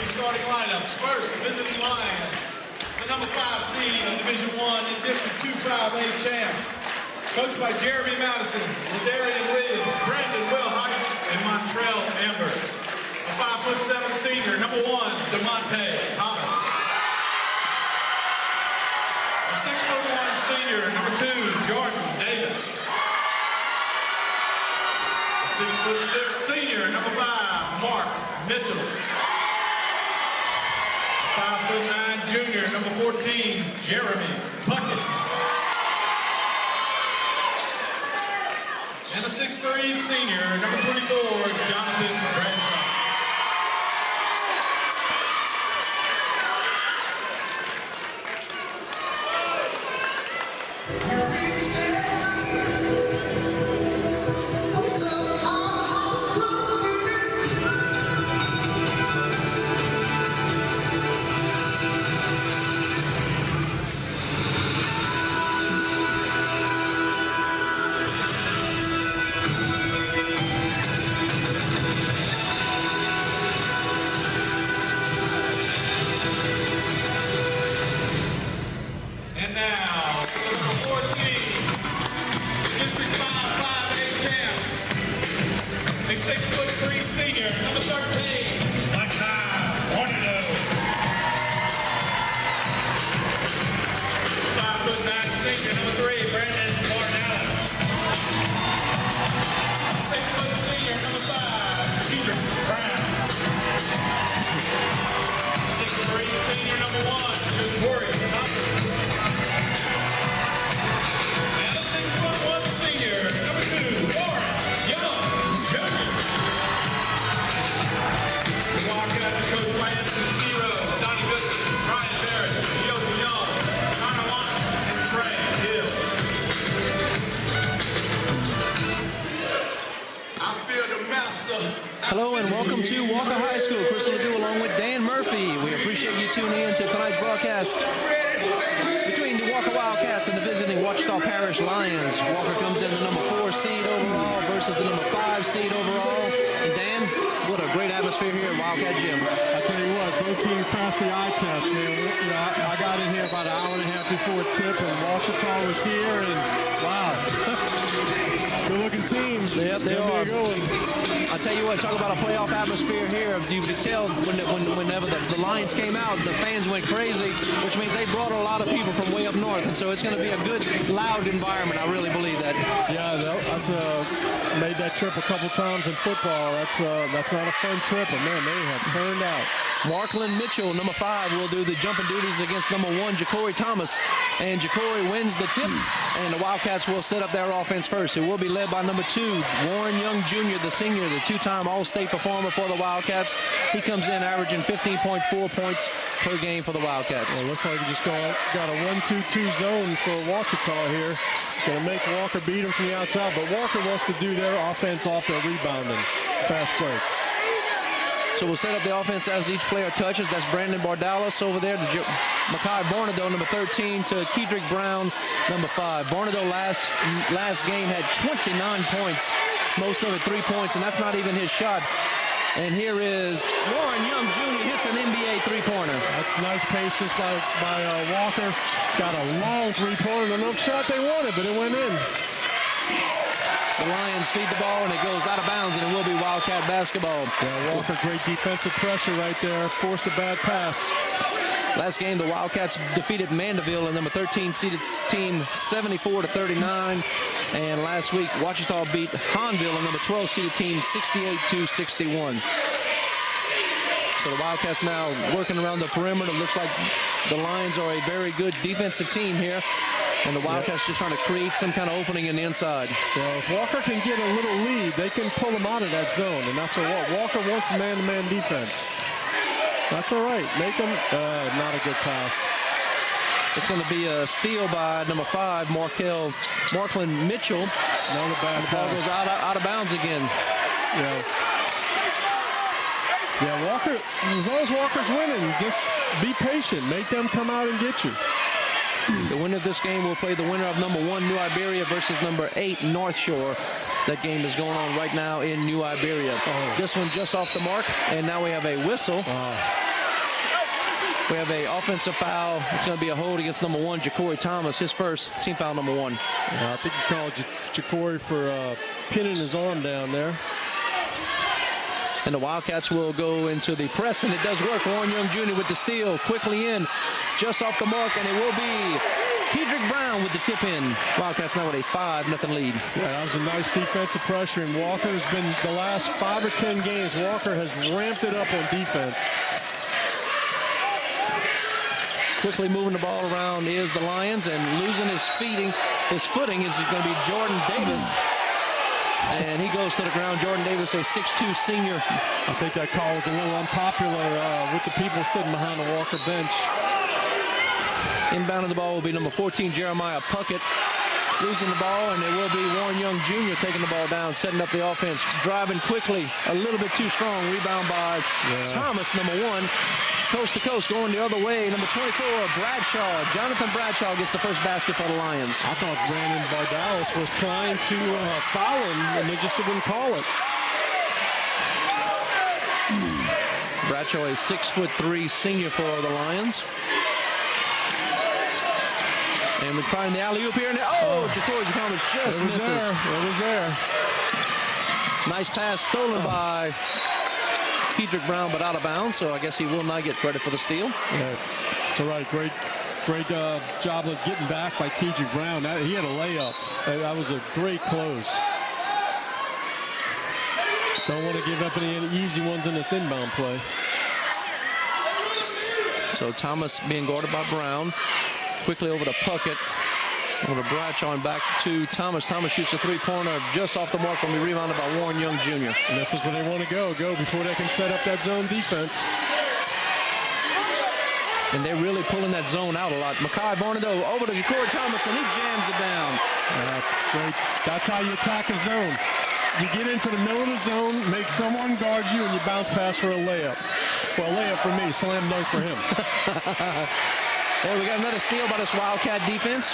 the starting lineups. First, the visiting Lions, the number 5 seed in Division I and District 2-5A champs, coached by Jeremy Madison, Ladarian Williams, Brandon Will Height, and Montrell Ambers. A 5'7" senior, number 1, DeMonte Thomas. A 6'1" senior, number 2, Jordan Davis. A 6'6" senior, number 5, Mark Mitchell. 5'9" junior, number 14, Jeremy Puckett. And a 6'3" senior, number 24, Jonathan Bradshaw. Hello and welcome to Ouachita High School. Chris LeDoux along with Dan Murphy. We appreciate you tuning in to tonight's broadcast between the Walker Wildcats and the visiting Ouachita Parish Lions. Walker comes in the number 4 seed overall versus the number 5 seed overall. And Dan, what a great atmosphere here at Wildcat Gym. I tell you what, both teams passed the eye test, man. You know, I got in here about an hour and a half before tip, and Ouachita was here, and wow. Good-looking team. Yeah, they are. I tell you what, talk about a playoff atmosphere here. You could tell whenever the Lions came out, the fans went crazy, which means they brought a lot of people from way up north, and so it's going to be a good, loud environment. I really believe that. Yeah, that's made that trip a couple times in football. That's not a fun trip, but man, they have turned out. Marklin Mitchell, number 5, will do the jumping duties against number 1, Ja'Cory Thomas. And Ja'Cory wins the tip, and the Wildcats will set up their offense first. It will be led by number 2, Warren Young Jr., the senior, the 2-time All-State performer for the Wildcats. He comes in averaging 15.4 points per game for the Wildcats. Well, looks like we just got a 1-2-2 zone for Ouachita here. Going to make Walker beat him from the outside, but Walker wants to do their offense off their rebounding. Fast break. So we'll set up the offense as each player touches. That's Brandon Bardalis over there to Makai Bornado, number 13, to Kedrick Brown, number 5. Bornado last game had 29 points, most of it 3 points, and that's not even his shot. And here is Warren Young Jr. hits an NBA three-pointer. That's nice patience by Walker. Got a long three-pointer, the little shot they wanted, but it went in. The Lions feed the ball, and it goes out of bounds, and it will be Wildcat basketball. Yeah, Walker, great defensive pressure right there. Forced a bad pass. Last game, the Wildcats defeated Mandeville, a number 13 seeded team, 74-39. And last week, Ouachita beat Hanville, a number 12 seeded team, 68-61. So the Wildcats now working around the perimeter. Looks like the Lions are a very good defensive team here. And the Wildcats just trying to create some kind of opening in the inside. So if Walker can get a little lead, they can pull him out of that zone. And that's what Walker wants, man-to-man defense. That's all right. Make them not a good pass. It's going to be a steal by number 5, Marklin Mitchell. Another bad pass. The ball goes out of bounds again. Yeah, Walker, as long as Walker's winning, just be patient. Make them come out and get you. The winner of this game will play the winner of number 1, New Iberia, versus number 8, North Shore. That game is going on right now in New Iberia. This one just off the mark, and now we have a whistle. We have a offensive foul. It's going to be a hold against number 1, Ja'Cory Thomas, his first team foul, number 1. I think you called Ja'Cory for pinning his arm down there. And the Wildcats will go into the press, and it does work. Warren Young Jr. with the steal, quickly in, just off the mark, and it will be Kedrick Brown with the tip in. Wildcats now with a 5-0 lead. Yeah, that was a nice defensive pressure, and Walker has been, the last 5 or 10 games, Walker has ramped it up on defense. Quickly moving the ball around is the Lions, and losing his footing is going to be Jordan Davis. And he goes to the ground. Jordan Davis, a 6'2 senior. I think that call was a little unpopular with the people sitting behind the Walker bench. Inbounding the ball will be number 14, Jeremiah Puckett. Losing the ball, and it will be Warren Young Jr. taking the ball down, setting up the offense. Driving quickly, a little bit too strong. Rebound by Thomas, number 1. Coast to coast, going the other way. Number 24, Bradshaw. Jonathan Bradshaw gets the first basket for the Lions. I thought Brandon Bardalis was trying to foul him, and they just wouldn't call it. Bradshaw, a 6'3" senior for the Lions. And we're trying the alley-oop here. And Ja'Cory Thomas just misses. It was there. Nice pass stolen by Kedrick Brown, but out of bounds, so I guess he will not get credit for the steal. Yeah, it's all right. Great job of getting back by Kedrick Brown. He had a layup. That was a great close. Don't want to give up any easy ones in this inbound play. So Thomas being guarded by Brown. Quickly over to Puckett. Over to Bradshaw and back to Thomas. Thomas shoots a 3-pointer just off the mark, when we rebounded by Warren Young Jr. And this is where they want to go before they can set up that zone defense. And they're really pulling that zone out a lot. Makai Barnado over to Ja'Cory Thomas, and he jams it down. Great. That's how you attack a zone. You get into the middle of the zone, make someone guard you, and you bounce pass for a layup. Well, layup for me, slam dunk for him. Hey, we got another steal by this Wildcat defense.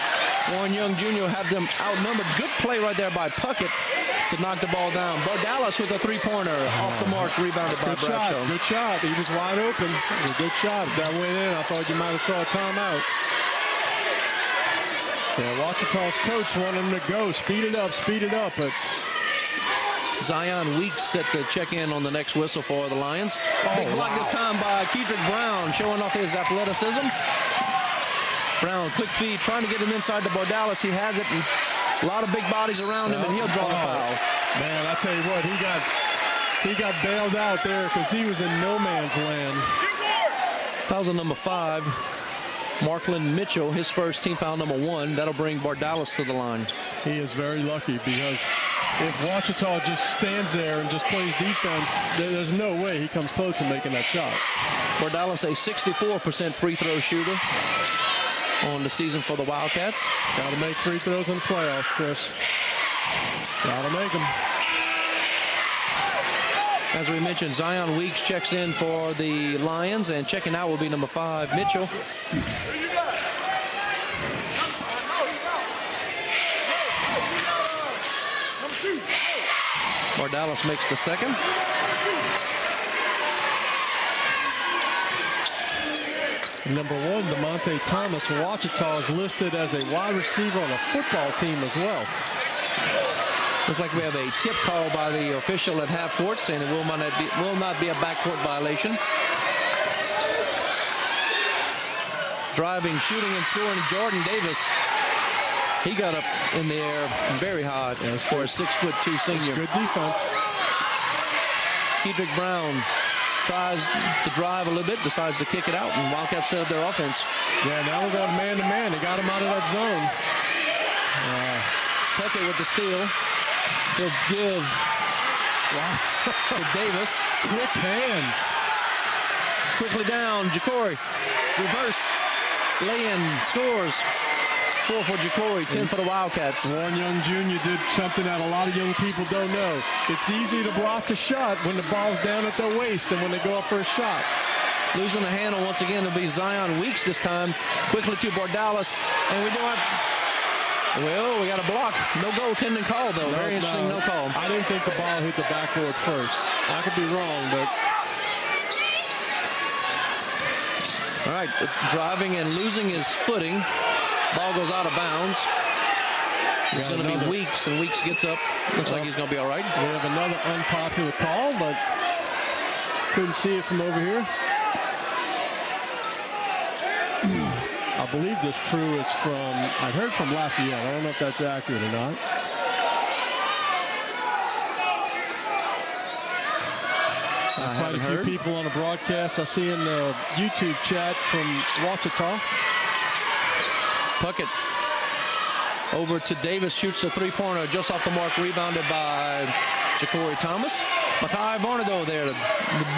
Warren Young Jr. have them outnumbered. Good play right there by Puckett to knock the ball down. Bardalis with a 3-pointer off the mark, rebounded by Bradshaw. Good shot. He was wide open. It was a good shot. If that went in, I thought you might have saw a timeout. Yeah, Ouachita's coach wanted him to go. Speed it up. But Zion Weeks set to check in on the next whistle for the Lions. Big block this time by Kedrick Brown, showing off his athleticism. Brown, quick feed, trying to get him inside to Bardalis. He has it, and a lot of big bodies around him, and he'll draw the foul. Man, I tell you what, he got bailed out there because he was in no man's land. Foul's on number 5, Markland Mitchell, his first team foul, number 1. That'll bring Bardalis to the line. He is very lucky, because if Ouachita just stands there and just plays defense, there's no way he comes close to making that shot. Bardalis, a 64% free throw shooter on the season for the Wildcats. Got to make free throws in the playoffs, Chris. Got to make them. As we mentioned, Zion Weeks checks in for the Lions, and checking out will be number 5, Mitchell. Bardalis makes the second. Number 1, DeMonte Thomas, Ouachita, is listed as a wide receiver on a football team as well. Looks like we have a tip call by the official at half court, saying it will not be a backcourt violation. Driving, shooting, and scoring, Jordan Davis. He got up in the air very high for a 6'2" senior. Good defense. Kedrick Brown tries to drive a little bit, decides to kick it out, and Wildcats set up their offense. Yeah, now we're going man-to-man. They got him out of that zone. Puckett with the steal. He'll give to Davis. Quick hands. Quickly down, Ja'Cory. Reverse. Lay-in, scores. 4 for Ja'Cory, 10 for the Wildcats. Warren Young Jr. did something that a lot of young people don't know. It's easy to block the shot when the ball's down at their waist and when they go up for a shot. Losing the handle once again will be Zion Weeks this time. Quickly to Bardalis. And we don't have... Well, we got a block. No goaltending call, though. Very interesting, no call. I didn't think the ball hit the backboard first. I could be wrong, but... All right, driving and losing his footing. Ball goes out of bounds. It's going to be Weeks, and Weeks gets up. Looks like he's going to be all right. We have another unpopular call, but couldn't see it from over here. I believe this crew is from, I heard from Lafayette. I don't know if that's accurate or not. Quite a few people on the broadcast. I see in the YouTube chat from Ouachita. Puckett over to Davis, shoots a three-pointer just off the mark, rebounded by Ja'Cory Thomas. Makai Varnado there, the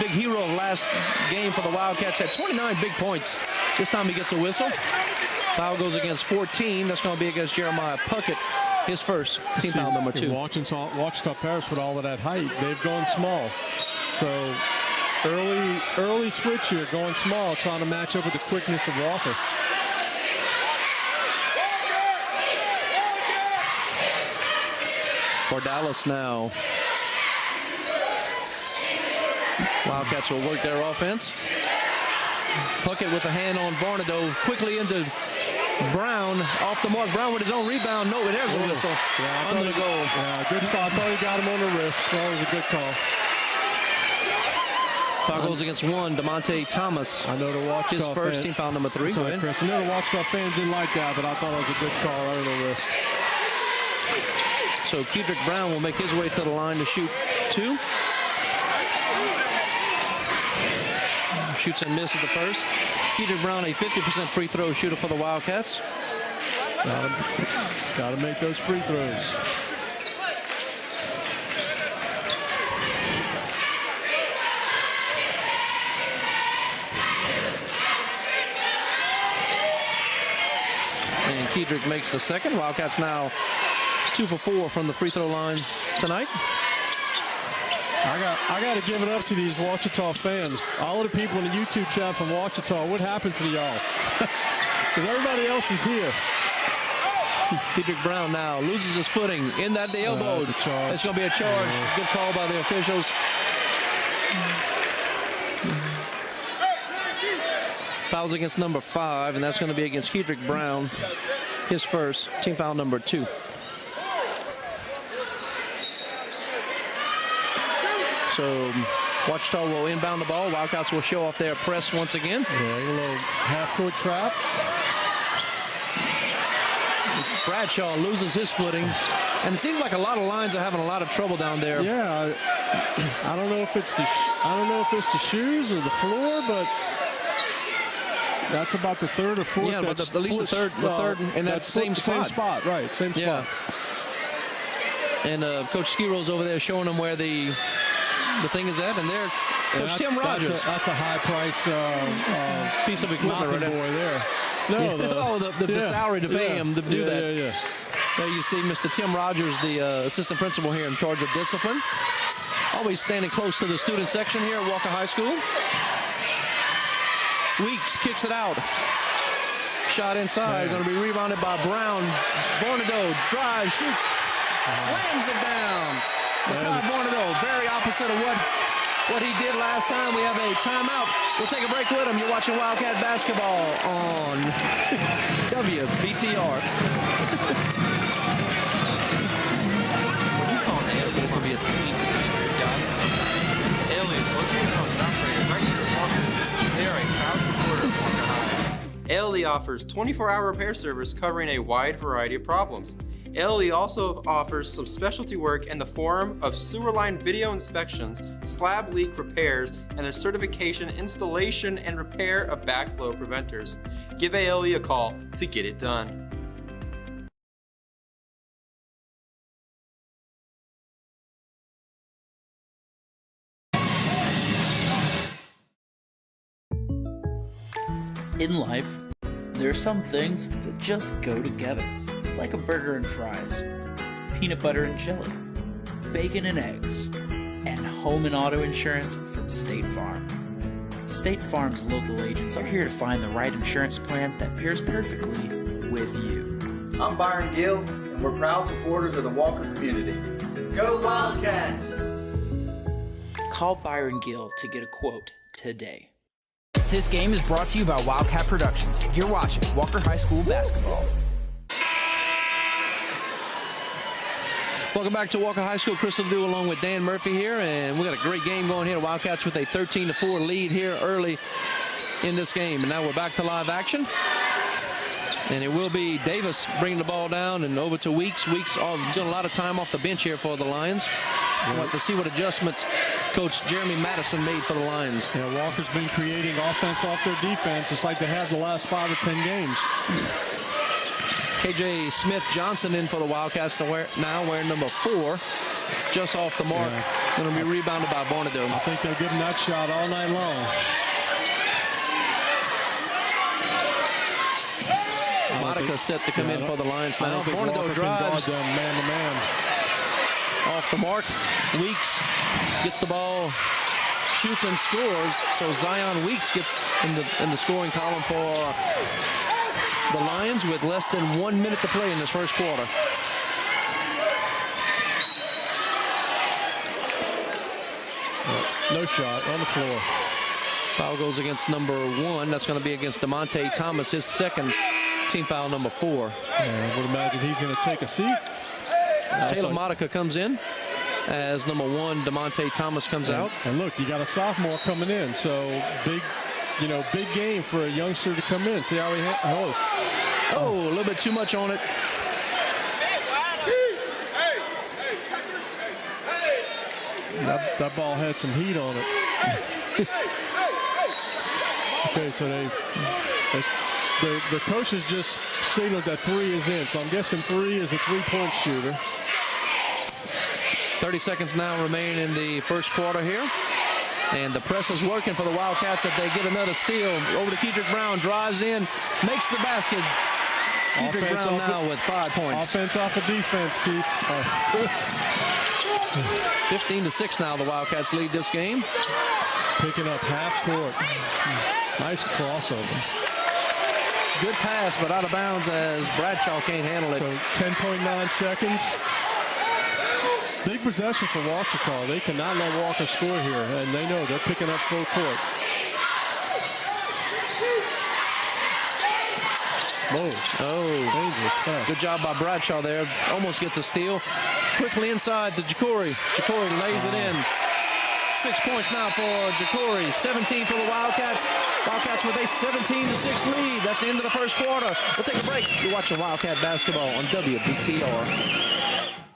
big hero of last game for the Wildcats, had 29 big points. This time he gets a whistle. Foul goes against 14. That's going to be against Jeremiah Puckett, his first, team foul number 2. Ouachita Parish with all of that height, they've gone small. So early switch here, going small, trying to match up with the quickness of Walker. For Dallas now. Wildcats will work their offense. Puckett with a hand on Varnado, quickly into Brown, off the mark. Brown with his own rebound. No, there's a whistle. Yeah, under the goal. Yeah, good call. I thought he got him on the wrist. That was a good call. Foul goes against one, DeMonte Thomas. I know the Ouachita his first, team foul number 3. Sorry, Chris. I know the Ouachita fans didn't like that, but I thought it was a good call right on the wrist. So Kedrick Brown will make his way to the line to shoot 2. Shoots and misses the first. Kedrick Brown, a 50% free throw shooter for the Wildcats. Got to make those free throws. And Kedrick makes the second. Wildcats now 2 for 4 from the free throw line tonight. I got to give it up to these Ouachita fans. All of the people in the YouTube chat from Ouachita, what happened to y'all? Because everybody else is here. Kedrick Brown now loses his footing in that the elbow. It's going to be a charge. Good call by the officials. Fouls against number 5, and that's going to be against Kedrick Brown, his first, team foul number 2. So Ouachita will inbound the ball. Wildcats will show off their press once again. Yeah, a little half-court trap. Bradshaw loses his footing, and it seems like a lot of lines are having a lot of trouble down there. Yeah, I don't know if it's the shoes or the floor, but that's about the third or fourth. Yeah, but at least the third in that same spot. Same spot, right? Same spot. Yeah. And Coach Skiro's over there showing them where the thing is at, and there, Coach Tim Rogers. That's a high-price piece of equipment right there. No, the salary to pay him to do that. Yeah. There you see Mr. Tim Rogers, the assistant principal here in charge of discipline. Always standing close to the student section here at Walker High School. Weeks kicks it out. Shot inside, going to be rebounded by Brown. Varnado drives, shoots, slams it down. Makai Varnado, very opposite of what he did last time. We have a timeout. We'll take a break with him. You're watching Wildcat basketball on WBTR. ALE offers 24-hour repair service covering a wide variety of problems. ALE also offers some specialty work in the form of sewer line video inspections, slab leak repairs, and a certification, installation, and repair of backflow preventers. Give ALE a call to get it done. In life, there are some things that just go together, like a burger and fries, peanut butter and jelly, bacon and eggs, and home and auto insurance from State Farm. State Farm's local agents are here to find the right insurance plan that pairs perfectly with you. I'm Byron Gill, and we're proud supporters of the Walker community. Go Wildcats! Call Byron Gill to get a quote today. This game is brought to you by Wildcat Productions. You're watching Walker High School basketball. Welcome back to Walker High School. Chris Ledoux along with Dan Murphy here, and we got a great game going here. Wildcats with a 13-4 lead here early in this game. And now we're back to live action. And it will be Davis bringing the ball down and over to Weeks. Weeks doing a lot of time off the bench here for the Lions. We'll have to see what adjustments Coach Jeremy Madison made for the Lions. Yeah, Walker's been creating offense off their defense, just like they have the last 5 or 10 games. KJ Smith-Johnson in for the Wildcats now wearing number 4. Just off the mark. Yeah. Going to be rebounded by Bornado. I think they'll give him that shot all night long. Monica set to come in for the Lions now. Bornado drives. Man-to-man. Off the mark. Weeks gets the ball, shoots and scores. So Zion Weeks gets in the scoring column for the Lions with less than 1 minute to play in this first quarter. No shot on the floor. Foul goes against number 1. That's going to be against DeMonte Thomas, his second team foul, number 4. Yeah, I would imagine he's going to take a seat. Taylor Monica comes in as number 1. DeMonte Thomas comes out. And look, you got a sophomore coming in, so big game for a youngster to come in. See how he hit? Oh, a little bit too much on it. That ball had some heat on it. Okay, so the coaches just signaled that 3 is in, so I'm guessing 3 is a 3-point shooter. 30 seconds now remain in the first quarter here. And the press is working for the Wildcats if they get another steal. Over to Kedrick Brown, drives in, makes the basket. Kedrick Brown now with 5 points. Offense off of defense, Keith. 15-6 now, the Wildcats lead this game. Picking up half court. Nice crossover. Good pass, but out of bounds as Bradshaw can't handle it. So 10.9 seconds. Big possession for Ouachita. They cannot let Walker score here, and they know they're picking up full court. Whoa. Oh, dangerous pass. Good job by Bradshaw there. Almost gets a steal. Quickly inside to Jacory. Jacory lays it in. 6 points now for Jacory. 17 for the Wildcats. Wildcats with a 17-6 lead. That's the end of the first quarter. We'll take a break. You're watching Wildcat basketball on WBTR.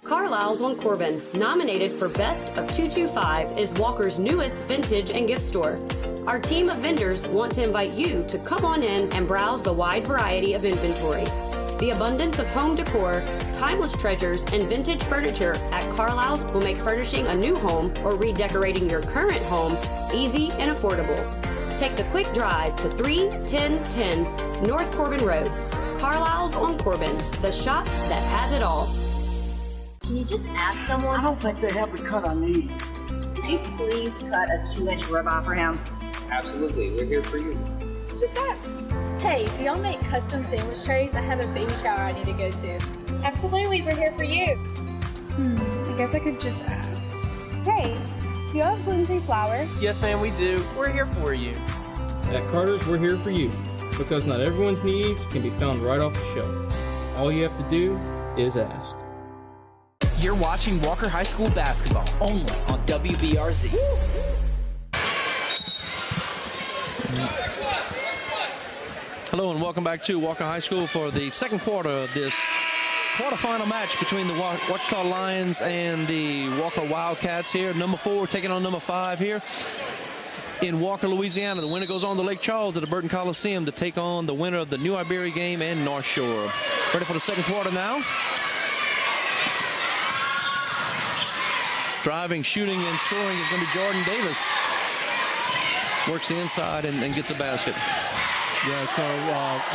Carlisle's on Corbin, nominated for Best of 225, is Walker's newest vintage and gift store. Our team of vendors want to invite you to come on in and browse the wide variety of inventory. The abundance of home decor, timeless treasures, and vintage furniture at Carlisle's will make furnishing a new home or redecorating your current home easy and affordable. Take the quick drive to 31010 North Corbin Road. Carlisle's on Corbin, the shop that has it all. Can you just ask someone? I don't think they have the cut I need. Could you please cut a 2-inch ribeye for him? Absolutely, we're here for you. Just ask. Hey, do y'all make custom sandwich trays? I have a baby shower I need to go to. Absolutely, we're here for you. I guess I could just ask. Hey, do you have gluten-free flour? Yes, ma'am, we do. We're here for you. At Carter's, we're here for you, because not everyone's needs can be found right off the shelf. All you have to do is ask. You're watching Walker High School basketball, only on WBRZ. Hello and welcome back to Walker High School for the second quarter of this quarterfinal match between the Ouachita Lions and the Walker Wildcats here. Number 4 taking on number 5 here in Walker, Louisiana. The winner goes on to Lake Charles at the Burton Coliseum to take on the winner of the New Iberia game and North Shore. Ready for the second quarter now. Driving, shooting, and scoring is going to be Jordan Davis. Works the inside and gets a basket. Yeah, so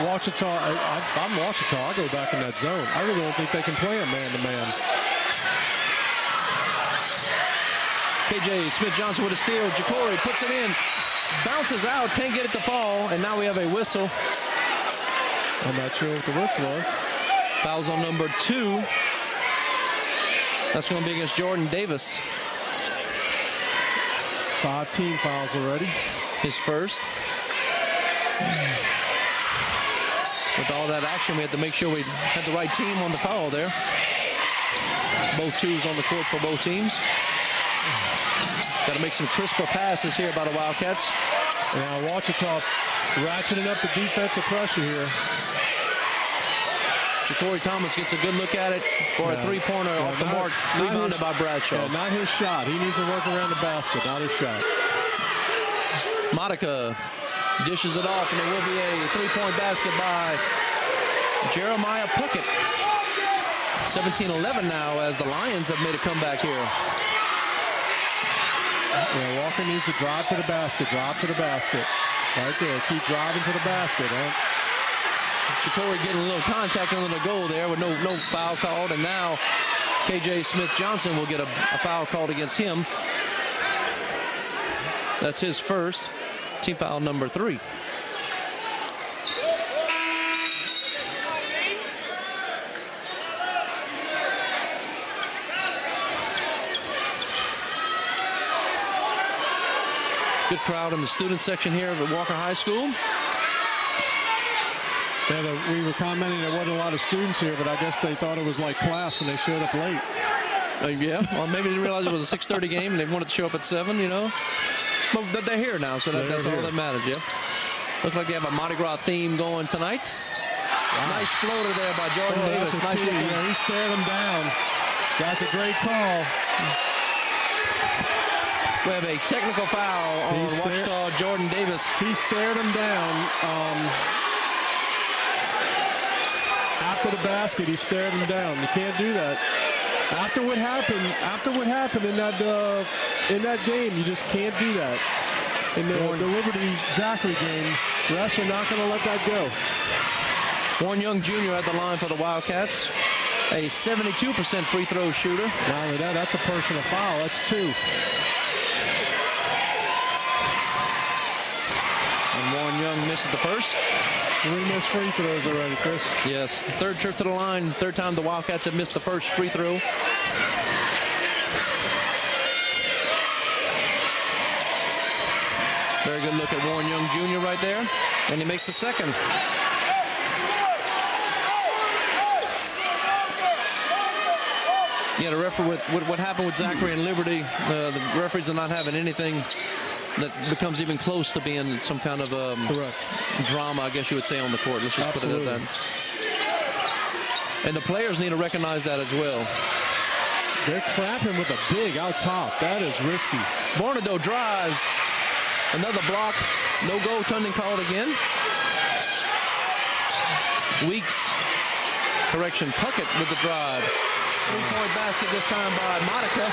Ouachita, I'm Ouachita. I'll go back in that zone. I really don't think they can play him man-to-man. KJ Smith-Johnson with a steal. Jacory puts it in. Bounces out. Can't get it to fall. And now we have a whistle. I'm not sure what the whistle was. Fouls on number 2. That's going to be against Jordan Davis. 5 team fouls already. His first. With all that action, we had to make sure we had the right team on the call there. Both twos on the court for both teams. Got to make some crisper passes here by the Wildcats. Now Ouachita ratcheting up the defensive pressure here. Corey Thomas gets a good look at it for a three-pointer off the mark, rebounded by Bradshaw. Yeah, not his shot. He needs to work around the basket, not his shot. Monica dishes it off, and it will be a three-point basket by Jeremiah Puckett. 17-11 now as the Lions have made a comeback here. Yeah, Walker needs to drive to the basket, drop to the basket. Right there, keep driving to the basket. Jacory getting a little contact under the goal there with no foul called, and now KJ Smith-Johnson will get a foul called against him. That's his first, team foul number 3. Good crowd in the student section here at Walker High School. Yeah, we were commenting there wasn't a lot of students here, but I guess they thought it was like class and they showed up late. Yeah, well, maybe they didn't realize it was a 6:30 game and they wanted to show up at 7, you know. But they're here now, so that's all that matters, yeah. Looks like they have a Mardi Gras theme going tonight. Wow. Nice floater there by Jordan Davis. Nice. Yeah, he stared him down. That's a great call. We have a technical foul on Ouachita Jordan Davis. He stared him down. After the basket, he stared him down. You can't do that. After what happened in that game, you just can't do that. In the Liberty Zachary game, refs are not going to let that go. Warren Young Jr. at the line for the Wildcats. A 72% free throw shooter. Not only that, that's a personal foul. That's 2. And Warren Young misses the first. 3 missed free throws already, Chris. Yes, third trip to the line, third time the Wildcats have missed the first free throw. Very good look at Warren Young Jr. right there, and he makes the second. Yeah, the referee with what happened with Zachary and Liberty, the referees are not having anything that becomes even close to being some kind of drama, I guess you would say, on the court. Let's just put it at that. And the players need to recognize that as well. They're trapping with a big out top. That is risky. Bornado drives. Another block. No goaltending called again. Weeks. Correction. Puckett with the drive. 3-point basket this time by Monica.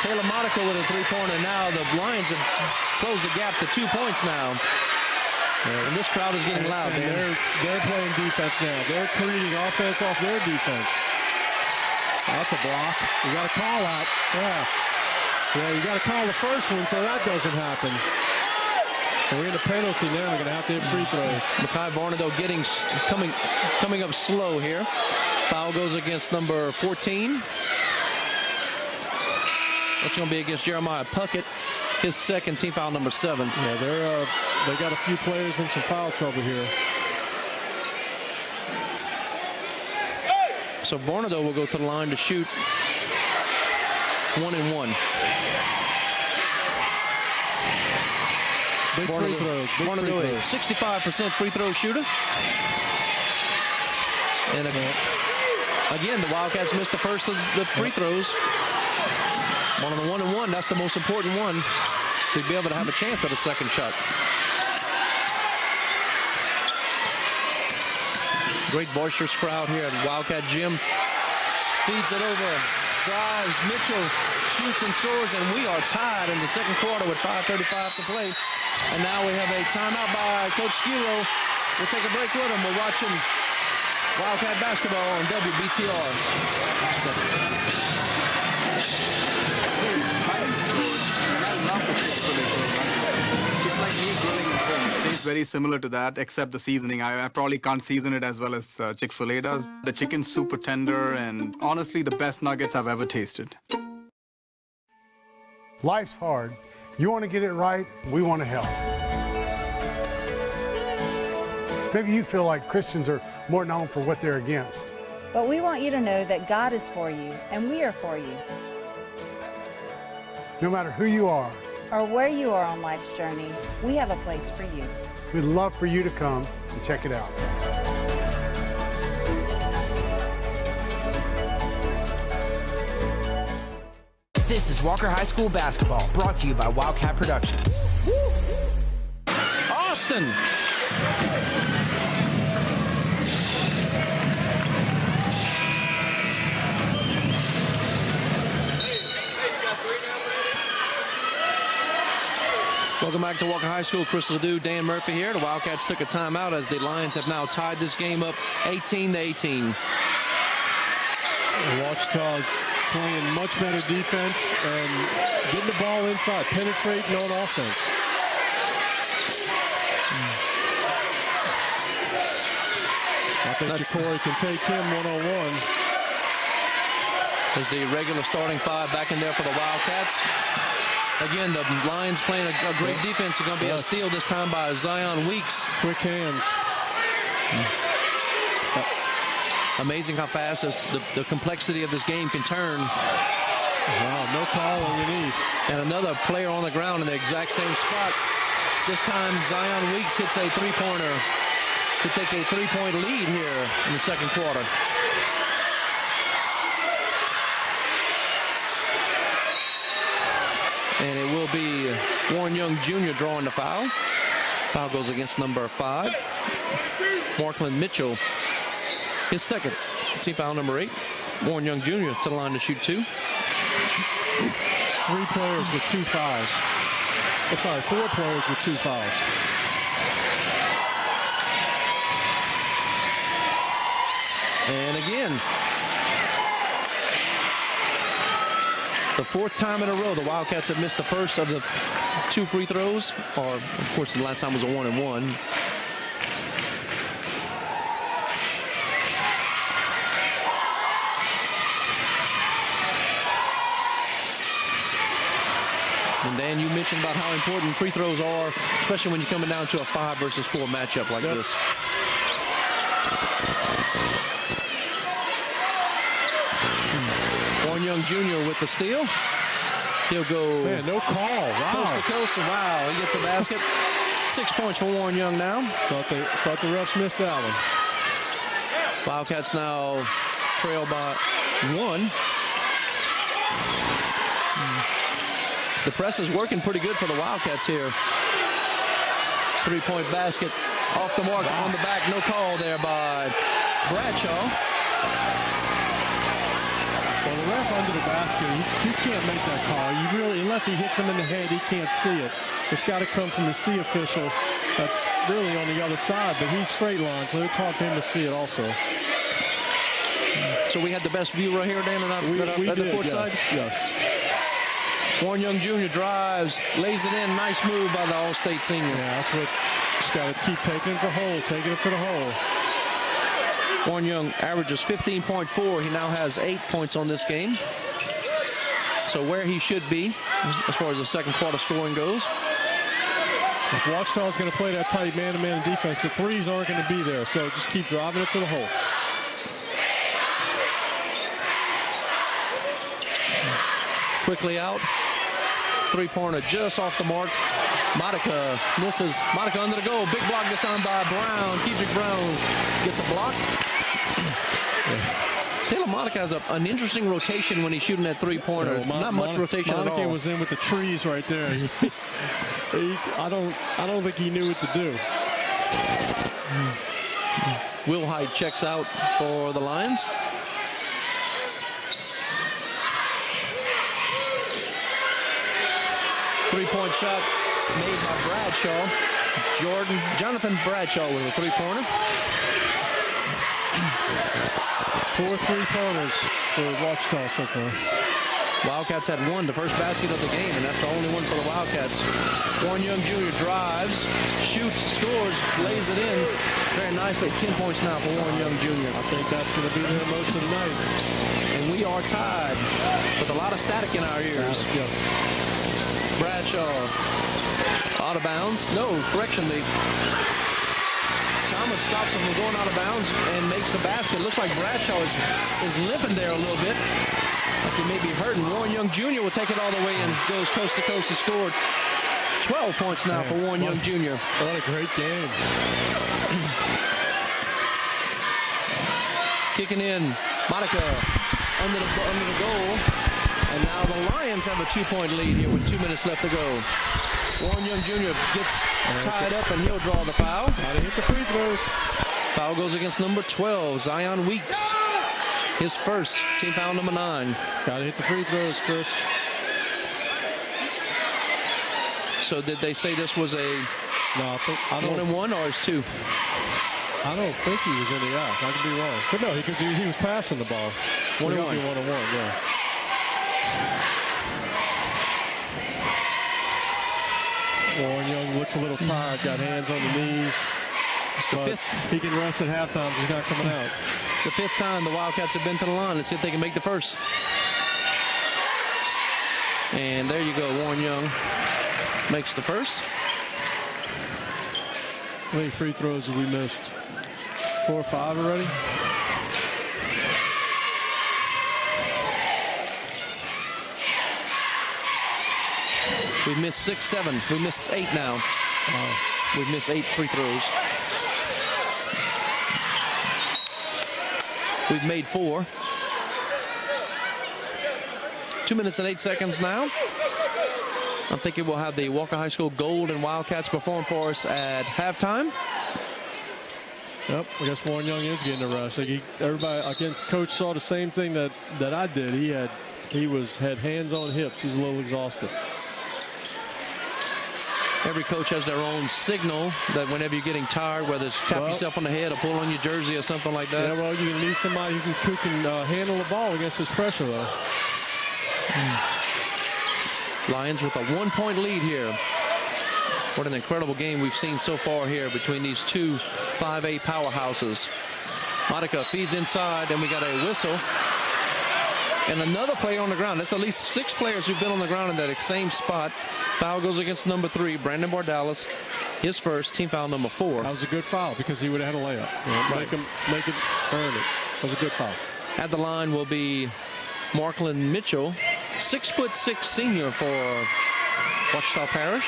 Taylor Monica with a 3-pointer. Now the Lions have closed the gap to 2 points now. And this crowd is getting loud. They're playing defense now. They're creating offense off their defense. That's a block. You got to call out. Yeah, you got to call the first one so that doesn't happen. And we're in a penalty now. We're going to have to hit free throws. Makai Bornado coming up slow here. Foul goes against number 14. That's going to be against Jeremiah Puckett, his second, team foul number 7. Yeah, they got a few players in some foul trouble here. So Bornado will go to the line to shoot 1 and 1. Big free throws. Bornado, a 65% free throw shooter. And again, the Wildcats missed the first of the free throws. One on the 1 and 1, that's the most important one to be able to have a chance at a second shot. Great boisterous crowd here at Wildcat Gym. Feeds it over, drives, Mitchell shoots and scores, and we are tied in the second quarter with 5:35 to play. And now we have a timeout by Coach Skiro. We'll take a break with him. We're watching Wildcat basketball on WBTR. It's like me grilling at home. It tastes very similar to that, except the seasoning. I probably can't season it as well as Chick-fil-A does. The chicken's super tender and honestly the best nuggets I've ever tasted. Life's hard, You want to get it right, we want to help. Maybe you feel like Christians are more known for what they're against. But we want you to know that God is for you, and we are for you. No matter who you are, or where you are on life's journey, we have a place for you. we'd love for you to come and check it out. This is Walker High School basketball, brought to you by Wildcat Productions. Austin. Welcome back to Walker High School. Chris Ledoux, Dan Murphy here. The Wildcats took a timeout as the Lions have now tied this game up 18-18. Ouachita's playing much better defense and getting the ball inside, penetrating on offense. I think Jacory can take him one-on-one. There's the regular starting five back in there for the Wildcats. Again, the Lions playing a great defense. It's going to be a steal this time by Zion Weeks. Quick hands. Amazing how fast the complexity of this game can turn. Wow, no call underneath. And another player on the ground in the exact same spot. This time, Zion Weeks hits a three-pointer to take a three-point lead here in the second quarter. And it will be Warren Young Jr. drawing the foul. Foul goes against number 5, Markland Mitchell. His second. Team foul number 8. Warren Young Jr. to the line to shoot 2. It's 3 players with 2 fouls. I'm sorry, 4 players with 2 fouls. And again, the 4th time in a row the Wildcats have missed the first of the 2 free throws. Or, of course, the last time was a 1-and-1. And Dan, you mentioned about how important free throws are, especially when you're coming down to a 5 versus 4 matchup like this. Warren Young Jr. with the steal. He'll go. Man, no call. Wow. Coast to coast. Wow, he gets a basket. 6 points for Warren Young now. Thought the refs missed that one. Wildcats now trail by 1. The press is working pretty good for the Wildcats here. 3-point basket off the mark, on the back. No call there by Bradshaw. Well, the ref under the basket, he can't make that call. You really, unless he hits him in the head, he can't see it. It's got to come from the C official that's really on the other side, but he's straight line, so it's hard for him to see it also. So we had the best view right here, Dan, at the court side? Yes. Warren Young Jr. drives, lays it in. Nice move by the All-State senior. Yeah, that's what, just got to keep taking it to the hole, taking it to the hole. Warren Young averages 15.4. He now has 8 points on this game. So where he should be as far as the second quarter scoring goes. If Ouachita's going to play that tight man-to-man defense, the threes aren't going to be there. So just keep driving it to the hole. Quickly out. 3-pointer just off the mark. Monica misses. Monica under the goal. Big block this time by Brown. Kedrick Brown gets a block. Taylor Monica has an interesting rotation when he's shooting that 3-pointer. Not much rotation at all. Monica was in with the trees right there. I don't think he knew what to do. Will Hyde checks out for the Lions. Three-point shot made by Bradshaw. Jonathan Bradshaw with a 3-pointer. 4 3-pointers for Ouachita so far. Wildcats had 1, the first basket of the game, and that's the only one for the Wildcats. Warren Young Jr. drives, shoots, scores, lays it in very nicely. 10 points now for Warren Young Jr. I think that's going to be there most of the night. And we are tied with a lot of static in our ears. Yes. Bradshaw out of bounds. No, correction. Thomas stops him from going out of bounds and makes the basket. Looks like Bradshaw is limping there a little bit. Like he may be hurting. Warren Young Jr. will take it all the way and goes coast to coast and scored 12 points now for Warren Young Jr. What a great game. Kicking in, Monica under the goal. And now the Lions have a 2-point lead here with 2 minutes left to go. Warren Young Jr. gets tied up and he'll draw the foul. Gotta hit the free throws. Foul goes against number 12, Zion Weeks. His first, team foul number 9. Gotta hit the free throws, Chris. So did they say this was a 1-and-1 or it's 2? I don't think he was in the act. I could be wrong. But no, because he was passing the ball. 1-and-1. 1-and-1, yeah. Warren Young looks a little tired, got hands on the knees. But he can rest at halftime. He's not coming out. The 5th time the Wildcats have been to the line. Let's see if they can make the first. And there you go. Warren Young makes the first. How many free throws have we missed? 4 or 5 already? We've missed 6, 7. We missed 8 now. We've missed 8 free throws. We've made 4. 2 minutes and 8 seconds now. I'm thinking we'll have the Walker High School Gold and Wildcats perform for us at halftime. Yep, I guess Warren Young is getting a rest. Like everybody, again, Coach saw the same thing that I did. He had hands on hips. He's a little exhausted. Every coach has their own signal that whenever you're getting tired, whether it's tap yourself on the head or pull on your jersey or something like that. Yeah, well, you need somebody who can handle the ball against this pressure, though. Lions with a 1-point lead here. What an incredible game we've seen so far here between these two 5A powerhouses. Monica feeds inside, and we got a whistle. And another player on the ground. That's at least 6 players who've been on the ground in that same spot. Foul goes against number 3, Brandon Bordalis. His first, team foul number 4. That was a good foul because he would have had a layup. Make it earn it. That was a good foul. At the line will be Marklin Mitchell, 6'6" senior for Ouachita Parish.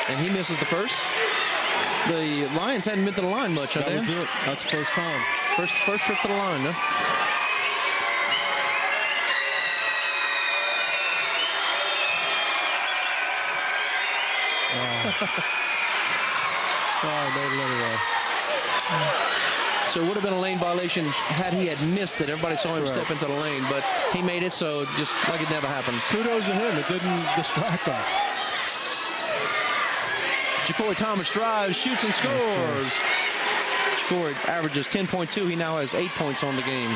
And he misses the first. The Lions hadn't been to the line much, have they? That was it. That's the first time. First trip to the line, huh? So it would have been a lane violation had he had missed it. Everybody saw him step into the lane, but he made it, so just like it never happened. Kudos to him. It didn't distract him. Ja'Cory Thomas drives, shoots, and scores. Ja'Cory averages 10.2. He now has 8 points on the game.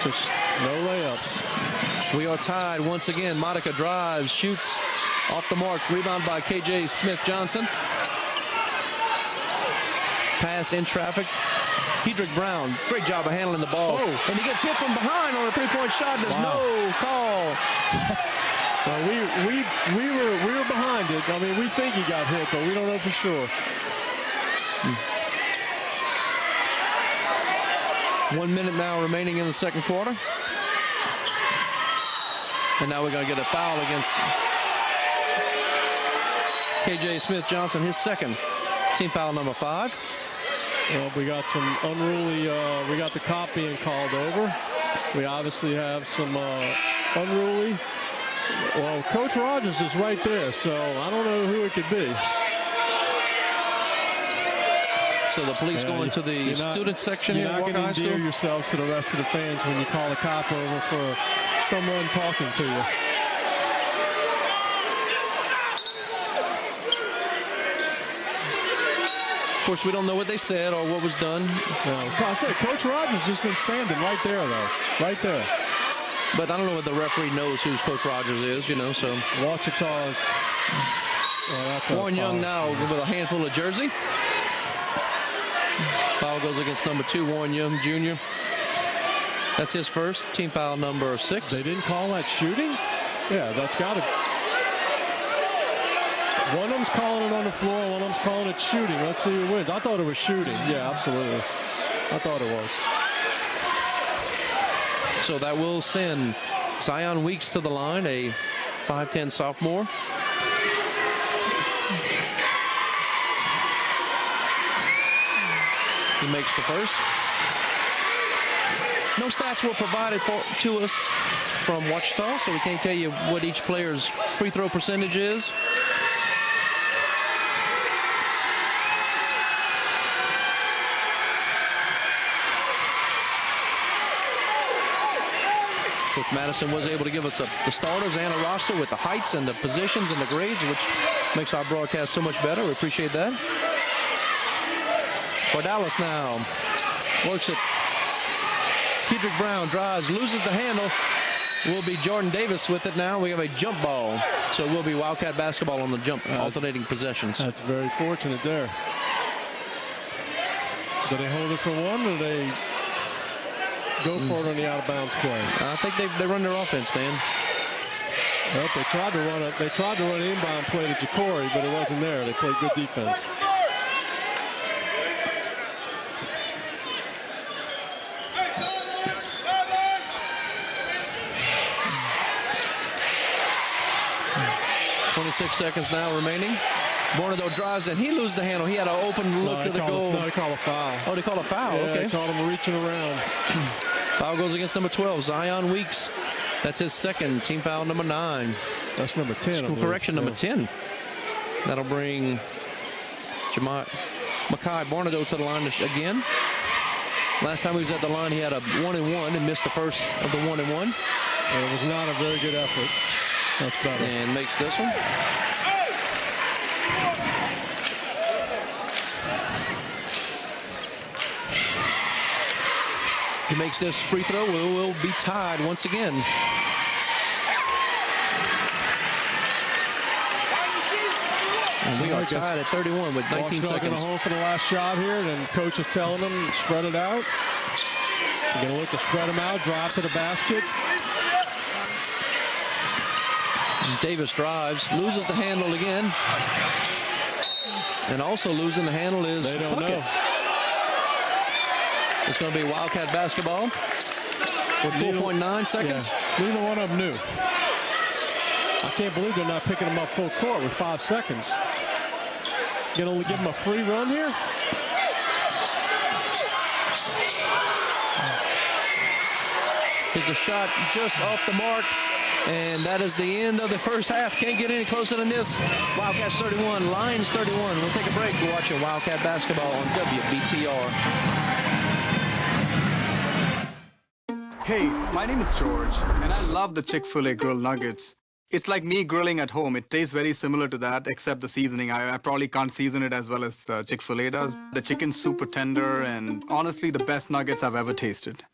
Just no layups. We are tied once again. Monica drives, shoots, off the mark. Rebound by K.J. Smith-Johnson. Pass in traffic. Hedrick Brown, great job of handling the ball. And he gets hit from behind on a 3-point shot. There's no call. Well, we were behind it. I mean, we think he got hit, but we don't know for sure. 1 minute now remaining in the second quarter. And now we're going to get a foul against K.J. Smith-Johnson, his second. Team foul number 5. Well, we got some unruly, we got the cop being called over. We obviously have some unruly. Well, Coach Rogers is right there, so I don't know who it could be. So the police go into the student section here at Walker High School? You're not going to endear yourselves to the rest of the fans when you call a cop over for someone talking to you. Of course, we don't know what they said or what was done. I said, Coach Rogers has been standing right there, though. Right there. But I don't know if the referee knows who Coach Rogers is, you know, so. Ouachita's. Warren Young now with a handful of jersey. Foul goes against number 2, Warren Young Jr. That's his first. Team foul number 6. They didn't call that shooting? Yeah, that's got to. One of them's calling it on the floor, one of them's calling it shooting. Let's see who wins. I thought it was shooting. Yeah, absolutely. I thought it was. So that will send Zion Weeks to the line, a 5'10" sophomore. He makes the first. No stats were provided to us from Ouachita, so we can't tell you what each player's free throw percentage is. Coach Madison was able to give us the starters and a roster with the heights and the positions and the grades, which makes our broadcast so much better. We appreciate that. For Dallas now, works it. Kedrick Brown drives, loses the handle. Will be Jordan Davis with it now. We have a jump ball. So it will be Wildcat basketball on the jump, alternating possessions. That's very fortunate there. Do they hold it for one, or do they go for it on the out-of-bounds play? I think they run their offense, Dan. Well, they tried to run it. They tried to run an inbound play to Jacory, but it wasn't there. They played good defense. .26 seconds now remaining. Bornado drives, and he loses the handle. He had an open look to the goal. No, they call a foul. Oh, they call a foul. Yeah, okay. They called him reaching around. Foul goes against number 12, Zion Weeks. That's his second. Team foul number 9. That's number 10. School correction number 10. That'll bring Makai Bornado to the line again. Last time he was at the line, he had a 1-and-1 and missed the first of the 1-and-1. And it was not a very good effort. That's better. And makes this one. He makes this free throw. We'll be tied once again. And we are tied at 31 with 19 seconds. Going to hold for the last shot here. Then coach is telling them spread it out. You're going to look to spread them out, drive to the basket. Davis drives, loses the handle again. And also losing the handle is they don't Puckett. know. It's going to be Wildcat basketball with 4.9 seconds. Yeah. Neither one of them knew. I can't believe they're not picking them up full court with 5 seconds. Going to give them a free run here? Here's a shot just off the mark. And that is the end of the first half. Can't get any closer than this. Wildcats 31, Lions 31. We'll take a break. We're watching Wildcat basketball on WBTR. Hey, my name is George, and I love the Chick-fil-A grilled nuggets. It's like me grilling at home. It tastes very similar to that, except the seasoning. I probably can't season it as well as Chick-fil-A does. The chicken's super tender, and honestly, the best nuggets I've ever tasted.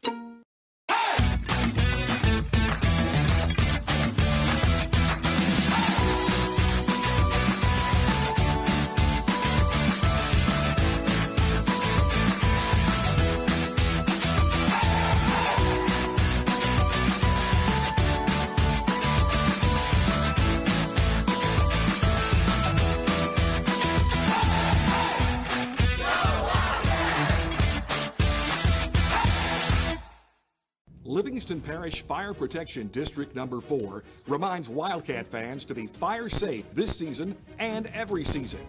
Livingston Parish Fire Protection District Number 4 reminds Wildcat fans to be fire safe this season and every season.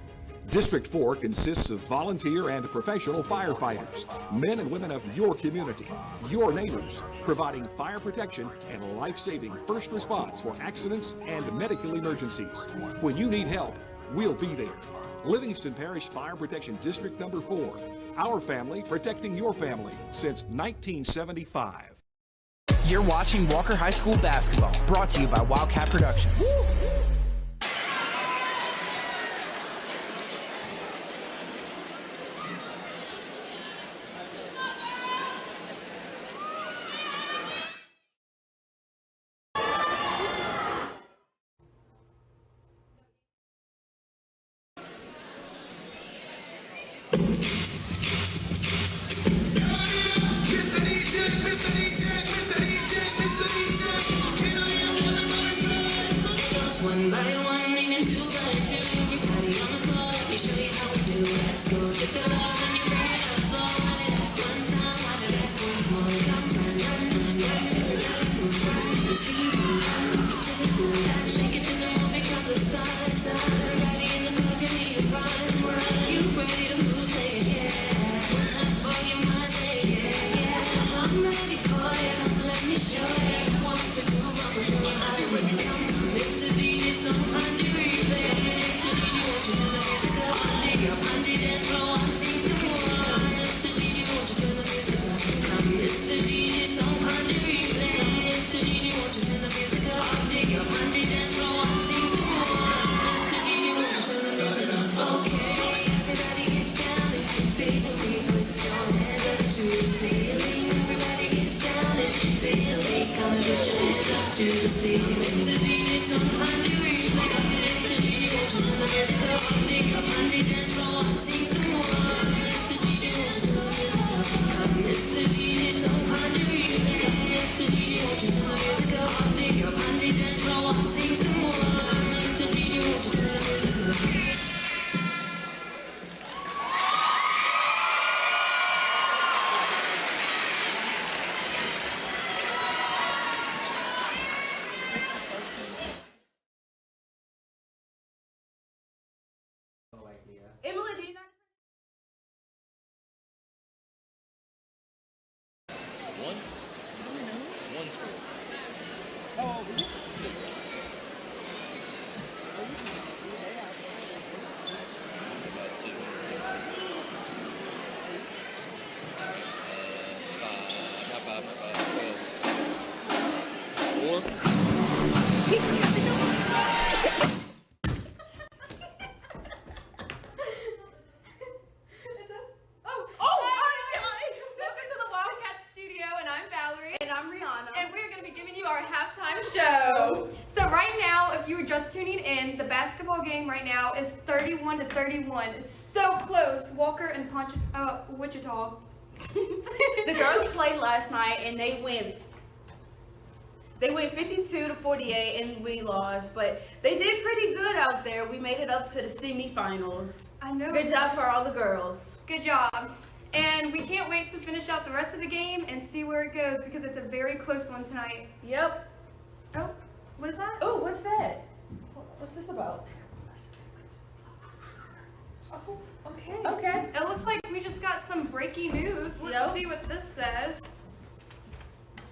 District 4 consists of volunteer and professional firefighters, men and women of your community, your neighbors, providing fire protection and life-saving first response for accidents and medical emergencies. When you need help, we'll be there. Livingston Parish Fire Protection District Number 4, our family protecting your family since 1975. You're watching Walker High School basketball, brought to you by Wildcat Productions. Emily, do you not? One score. Welcome to the Wildcats studio, and I'm Valerie. And I'm Rihanna. And we're going to be giving you our halftime show. So right now, if you were just tuning in, the basketball game right now is 31-31. It's so close. Walker and Ouachita. The girls played last night and they went 52-48 and we lost, but they did pretty good out there. We made it up to the semifinals. I know. Good job for all the girls. Good job. And we can't wait to finish out the rest of the game and see where it goes because it's a very close one tonight. Yep. Oh, what is that? Oh, what's that? What's this about? Oh, okay. Okay. It looks like we just got some breaking news. Let's see what this says.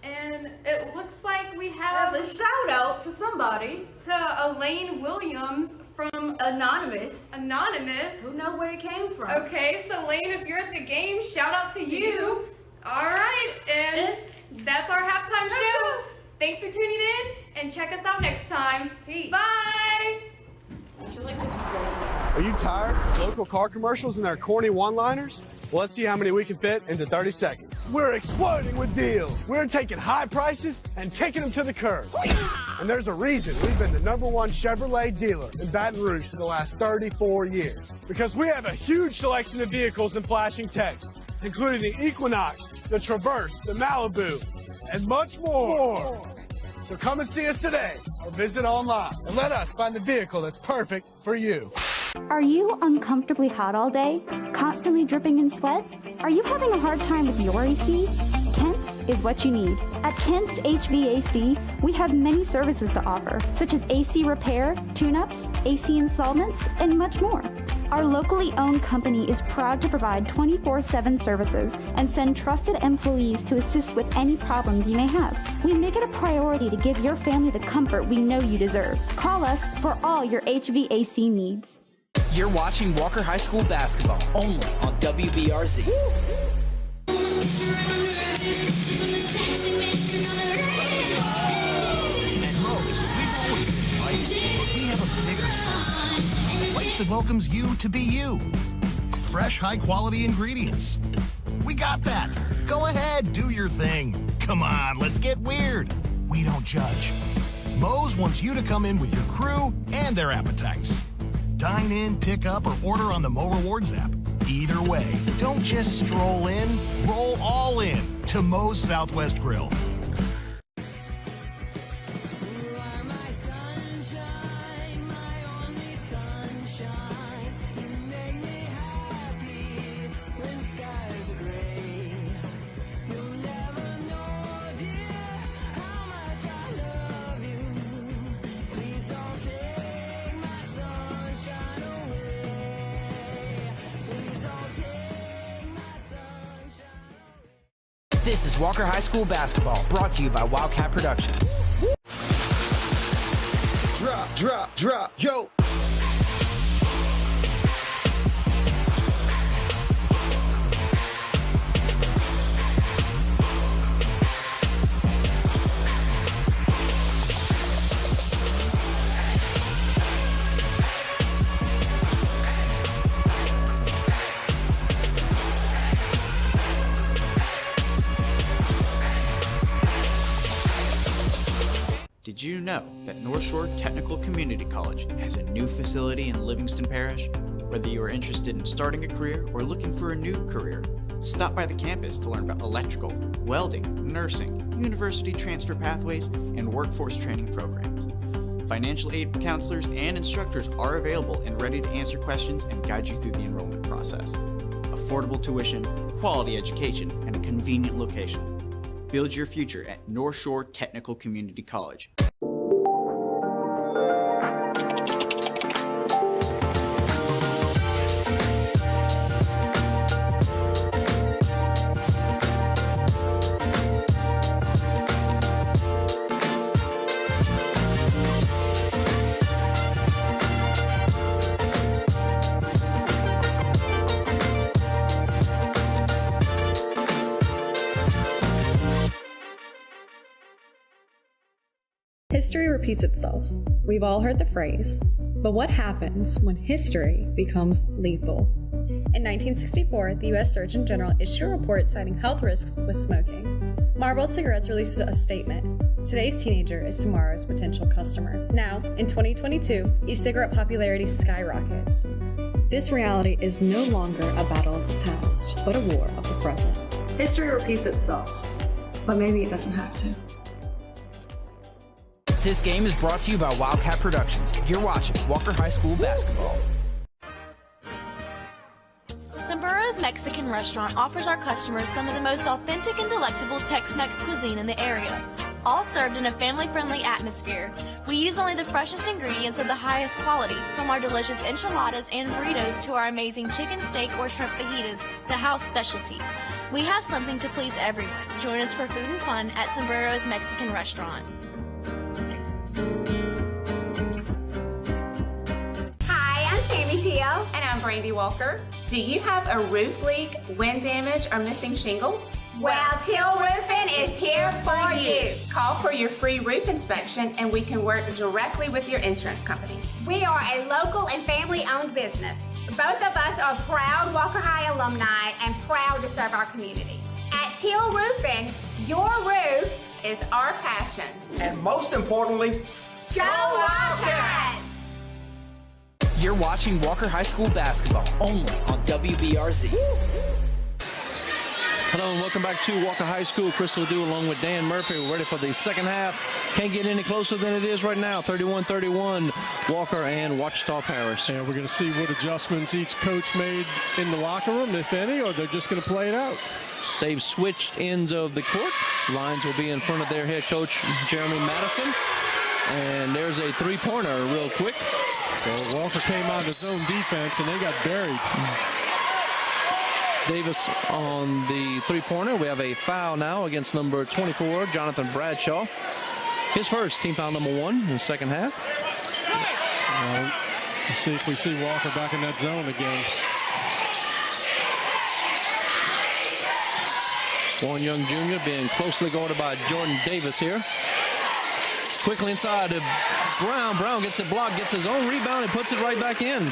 And it looks like we have a shout out to somebody. To Elaine Williams from Anonymous. Who know where it came from. Okay, so Elaine, if you're at the game, shout out to you. All right, and that's our halftime show. Thanks for tuning in, and check us out next time. Peace. Bye. Are you tired of local car commercials and their corny one-liners? Well, let's see how many we can fit into 30 seconds. We're exploding with deals. We're taking high prices and kicking them to the curb. And there's a reason we've been the #1 Chevrolet dealer in Baton Rouge for the last 34 years. Because we have a huge selection of vehicles in flashing text, including the Equinox, the Traverse, the Malibu, and much more. So come and see us today or visit online and let us find the vehicle that's perfect for you. Are you uncomfortably hot all day? Constantly dripping in sweat? Are you having a hard time with your AC? Kent's is what you need. At Kent's HVAC, we have many services to offer, such as AC repair, tune-ups, AC installments, and much more. Our locally owned company is proud to provide 24/7 services and send trusted employees to assist with any problems you may have. We make it a priority to give your family the comfort we know you deserve. Call us for all your HVAC needs. You're watching Walker High School basketball only on WBRZ. At Moe's, we've always been right, but we have a bigger story. A place that welcomes you to be you. Fresh, high-quality ingredients. We got that. Go ahead, do your thing. Come on, let's get weird. We don't judge. Moe's wants you to come in with your crew and their appetites. Dine in, pick up, or order on the Mo Rewards app. Either way, don't just stroll in, roll all in to Moe's Southwest Grill. This is Walker High School basketball, brought to you by Wildcat Productions. Drop, yo. Did you know that North Shore Technical Community College has a new facility in Livingston Parish? Whether you are interested in starting a career or looking for a new career, stop by the campus to learn about electrical, welding, nursing, university transfer pathways, and workforce training programs. Financial aid counselors and instructors are available and ready to answer questions and guide you through the enrollment process. Affordable tuition, quality education, and a convenient location. Build your future at North Shore Technical Community College. History repeats itself. We've all heard the phrase, but what happens when history becomes lethal? In 1964, the U.S. Surgeon General issued a report citing health risks with smoking. Marlboro Cigarettes releases a statement. Today's teenager is tomorrow's potential customer. Now, in 2022, e-cigarette popularity skyrockets. This reality is no longer a battle of the past, but a war of the present. History repeats itself, but maybe it doesn't have to. This game is brought to you by Wildcat Productions. You're watching Walker High School basketball. Sombrer's Mexican restaurant offers our customers some of the most authentic and delectable Tex-Mex cuisine in the area, all served in a family-friendly atmosphere. We use only the freshest ingredients of the highest quality, from our delicious enchiladas and burritos to our amazing chicken steak or shrimp fajitas, the house specialty. We have something to please everyone. Join us for food and fun at Sombrero's Mexican restaurant. And I'm Brandy Walker. Do you have a roof leak, wind damage, or missing shingles? Well, Teal Roofing is here for you. Call for your free roof inspection and we can work directly with your insurance company. We are a local and family-owned business. Both of us are proud Walker High alumni and proud to serve our community. At Teal Roofing, your roof is our passion. And most importantly, go Wildcats! You're watching Walker High School basketball, only on WBRZ. Hello and welcome back to Walker High School. Chris Ledoux along with Dan Murphy. We're ready for the second half. Can't get any closer than it is right now. 31-31, Walker and Ouachita Parish. And we're going to see what adjustments each coach made in the locker room, if any, or they're just going to play it out. They've switched ends of the court. Lines will be in front of their head coach, Jeremy Madison. And there's a three-pointer real quick. Well, Walker came out of his own defense, and they got buried. Davis on the three-pointer. We have a foul now against number 24, Jonathan Bradshaw. His first, team foul number 1 in the second half. Let's see if we see Walker back in that zone again. Warren Young Jr. being closely guarded by Jordan Davis here. Quickly inside to Brown. Brown gets it blocked, gets his own rebound, and puts it right back in.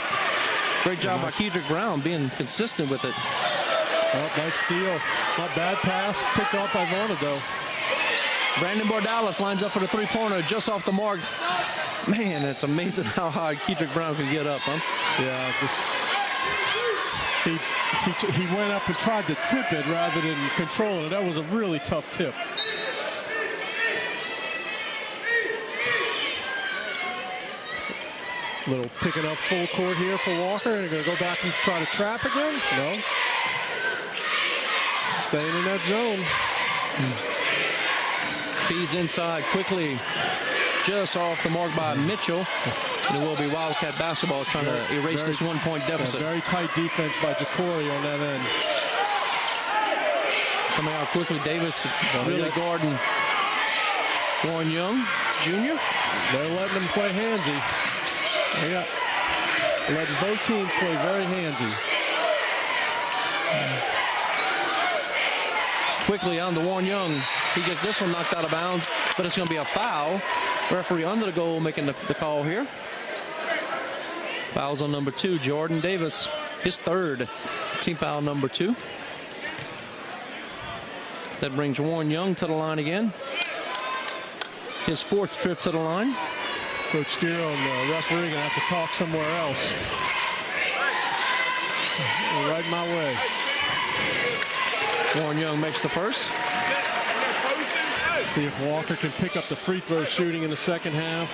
Great job by Kedrick Brown being consistent with it. Oh, nice steal. Not bad pass. Picked off by Vonado. Brandon Bordalis lines up for the three-pointer just off the mark. Man, it's amazing how high Kedrick Brown can get up, huh? Yeah, he went up and tried to tip it rather than control it. That was a really tough tip. Little picking up full court here for Walker. They're going to go back and try to trap again? No. Staying in that zone. Feeds inside quickly. Just off the mark by Mitchell. And it will be Wildcat basketball trying to erase this one-point deficit. Very tight defense by Jacory on that end. Coming out quickly, Davis really guarding Warren Young Jr. They're letting them play handsy. They got letting both teams play very handsy. Quickly on to Warren Young. He gets this one knocked out of bounds, but it's going to be a foul. Referee under the goal making the call here. Fouls on number 2, Jordan Davis. His third, team foul number 2. That brings Warren Young to the line again. his 4th trip to the line. Coach Giro and the referee going to have to talk somewhere else. Right my way. Warren Young makes the first. See if Walker can pick up the free throw shooting in the second half.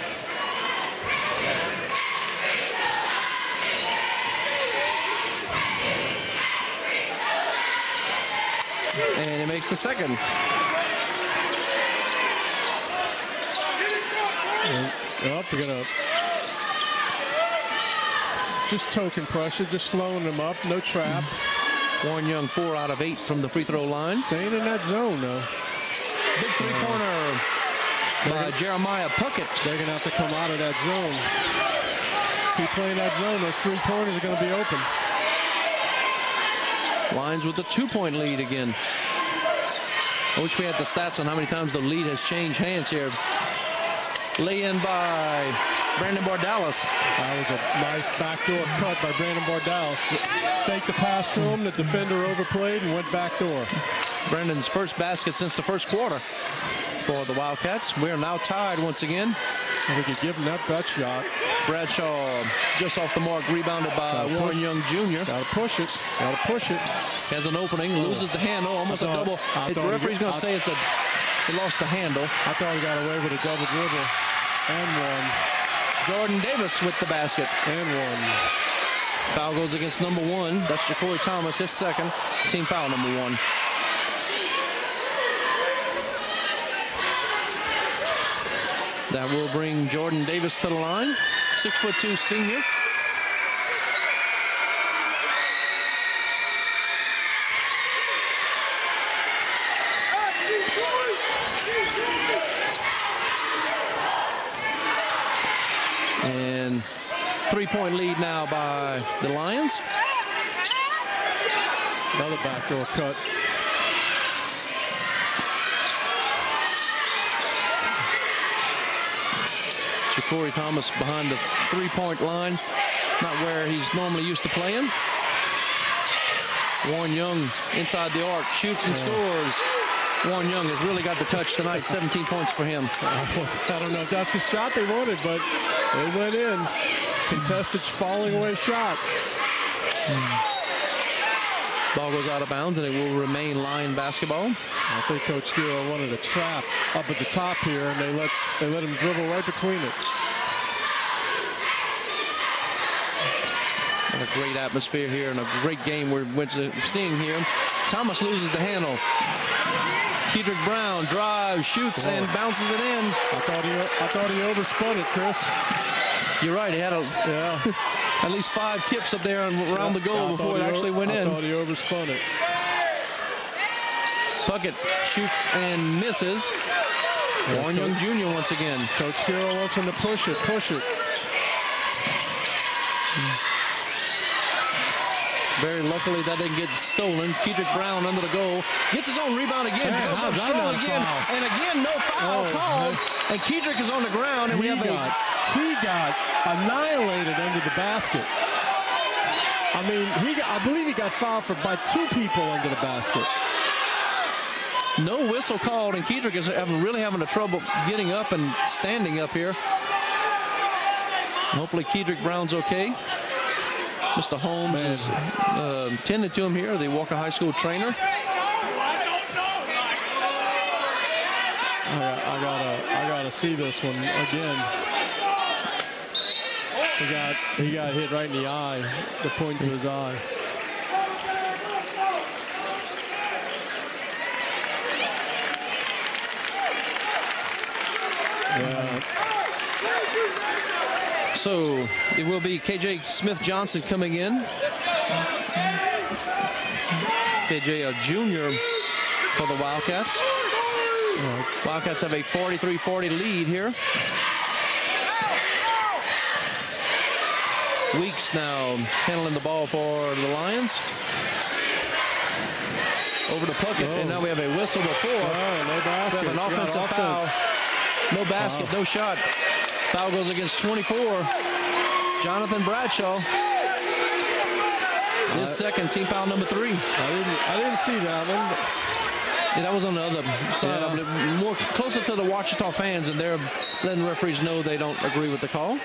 And he makes the second. Up, we're gonna just token pressure, just slowing them up, no trap. Warren Young 4 out of 8 from the free throw line. Staying in that zone though. Big 3-pointer by Jeremiah Puckett. They're gonna have to come out of that zone. Keep playing that zone, those 3-pointers are gonna be open. Lions with a 2-point lead again. I wish we had the stats on how many times the lead has changed hands here. Lay-in by Brandon Bordalis. That was a nice backdoor cut by Brandon Bordalis. Faked the pass to him, the defender overplayed and went backdoor. Brandon's first basket since the first quarter for the Wildcats. We're now tied once again. We could give him that bet shot. Bradshaw just off the mark, rebounded by Warren Young Jr. Gotta push it. Gotta push it. Has an opening, loses the handle, almost a double. The referee's going to say he lost the handle. I thought he got away with a double dribble and one. Jordan Davis with the basket. And one. Foul goes against number 1. That's Ja'Cory Thomas, his second. Team foul number 1. That will bring Jordan Davis to the line. 6'2" senior. And 3-point lead now by the Lions. Another backdoor cut. Ja'Cory Thomas behind the 3-point line. Not where he's normally used to playing. Warren Young inside the arc, shoots and scores. Warren Young has really got the touch tonight. 17 points for him. I don't know if that's the shot they wanted, but they went in. Contested falling away shot. Ball goes out of bounds, and it will remain Lion basketball. I think Coach Giro wanted a trap up at the top here, and they let him dribble right between it. And a great atmosphere here, and a great game we're seeing here. Thomas loses the handle. Kedrick Brown drives, shoots, and bounces it in. I thought he overspun it, Chris. You're right. He had at least 5 tips up there around the goal before it actually went in. I thought he overspun it. Puckett shoots and misses. Warren Young Jr. once again. Coach Giro wants him to push it. Very luckily that didn't get stolen. Kedrick Brown under the goal. Gets his own rebound again. Goes up strong again. And again, no foul called. And Kedrick is on the ground. And he got annihilated under the basket. I mean, I believe he got fouled by 2 people under the basket. No whistle called, and Kedrick is really having trouble getting up and standing up here. Hopefully Kedrick Brown's okay. Mr. Holmes is tending to him here, the Walker High School trainer. I gotta see this one again. He got hit right in the eye, the point to his eye. Yeah. So it will be KJ Smith-Johnson coming in. KJ, a junior for the Wildcats. Wildcats have a 43-40 lead here. Weeks now handling the ball for the Lions. Over to Puckett, and now we have a whistle before. No basket. We have an offensive foul. No basket, no shot. Foul goes against 24. Jonathan Bradshaw. His second, team foul number 3. I didn't see that one. Yeah, that was on the other side, I believe, more closer to the Ouachita fans, and they're letting the referees know they don't agree with the call.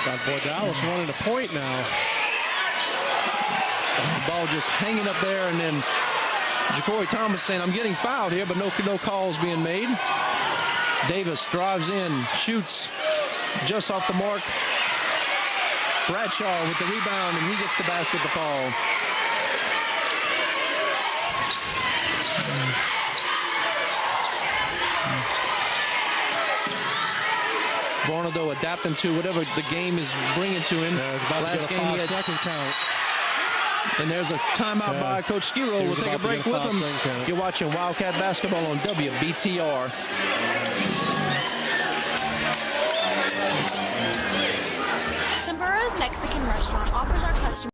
Got boy Dallas running a point now. The ball just hanging up there, and then Ja'Cory Thomas saying, I'm getting fouled here, but no calls being made. Davis drives in, shoots just off the mark. Bradshaw with the rebound, and he gets the basket to fall. Vornado adapting to whatever the game is bringing to him. Last game he had 5-second count. And there's a timeout by Coach Skiro. We'll take a break with him. You're watching Wildcat basketball on WBTR. Sombrer's Mexican restaurant offers our customers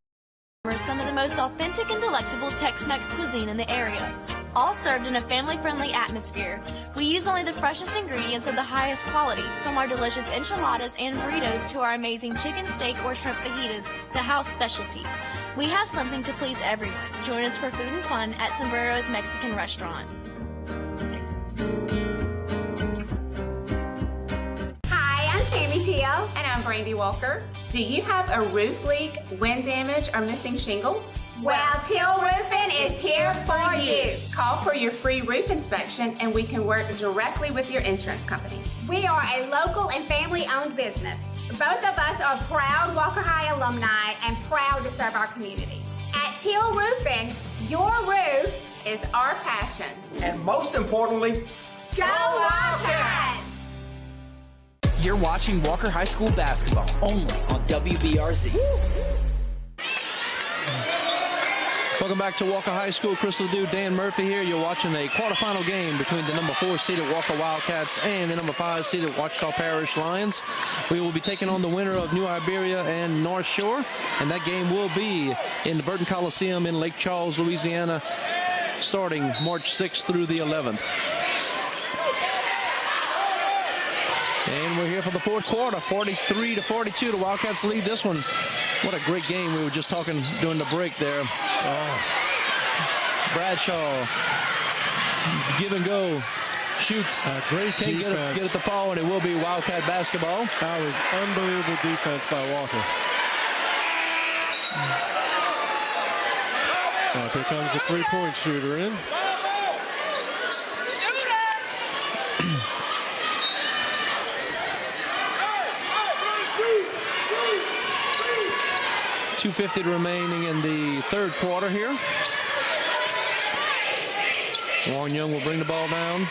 some of the most authentic and delectable Tex-Mex cuisine in the area, all served in a family-friendly atmosphere. We use only the freshest ingredients of the highest quality, from our delicious enchiladas and burritos to our amazing chicken, steak, or shrimp fajitas, the house specialty. We have something to please everyone. Join us for food and fun at Sombrero's Mexican Restaurant. Hi, I'm Tammy Teal. And I'm Brandy Walker. Do you have a roof leak, wind damage, or missing shingles? Well, Teal Roofing is here for you. Call for your free roof inspection and we can work directly with your insurance company. We are a local and family-owned business. Both of us are proud Walker High alumni and proud to serve our community. At Teal Roofing, your roof is our passion. And most importantly, go Wildcats! You're watching Walker High School basketball only on WBRZ. Welcome back to Walker High School. Chris Ledoux, Dan Murphy here. You're watching a quarterfinal game between the number 4 seeded Walker Wildcats and the number 5 seeded Ouachita Parish Lions. We will be taking on the winner of New Iberia and North Shore, and that game will be in the Burton Coliseum in Lake Charles, Louisiana, starting March 6th through the 11th. And we're here for the fourth quarter, 43-42. The Wildcats lead this one. What a great game. We were just talking during the break there. Bradshaw, give and go, shoots. Great Can't defense. get it to fall, and it will be Wildcat basketball. That was unbelievable defense by Walker. Here comes the three-point shooter in. .250 remaining in the third quarter here. Warren Young will bring the ball down.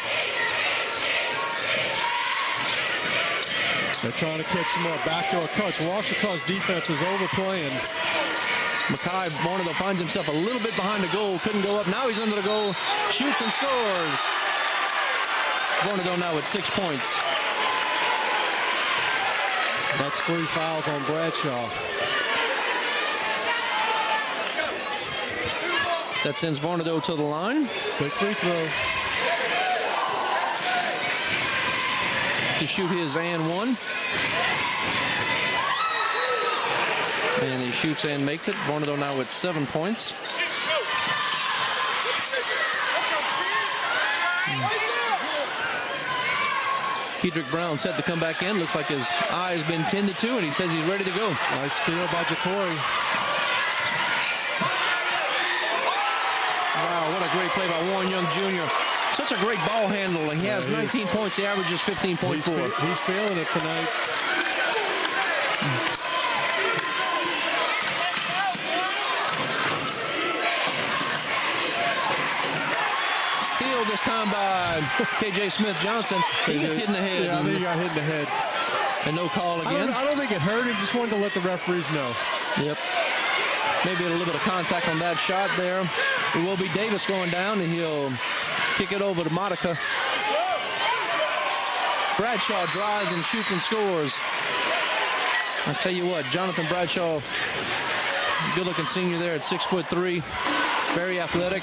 They're trying to catch some more backdoor cuts. Ouachita's defense is overplaying. Makai Vornado finds himself a little bit behind the goal. Couldn't go up. Now he's under the goal. Shoots and scores. Vornado now with 6 points. That's 3 fouls on Bradshaw. That sends Vornado to the line. Quick free throw. To shoot his and one. And he shoots and makes it. Vornado now with 7 points. Kedrick Brown said to come back in. Looks like his eye has been tended to, and he says he's ready to go. Nice steal by Ja'Cory. Wow, what a great play by Warren Young Jr. Such a great ball handler. He has 19 points. He averages 15.4. He's feeling it tonight. Steal this time by KJ Smith-Johnson. He gets hit in the head. Yeah, I think he got hit in the head. And no call again. I don't think it hurt. He just wanted to let the referees know. Yep. Maybe a little bit of contact on that shot there. It will be Davis going down, and he'll kick it over to Monica. Bradshaw drives and shoots and scores. I tell you what, Jonathan Bradshaw, good-looking senior there at 6'3", very athletic.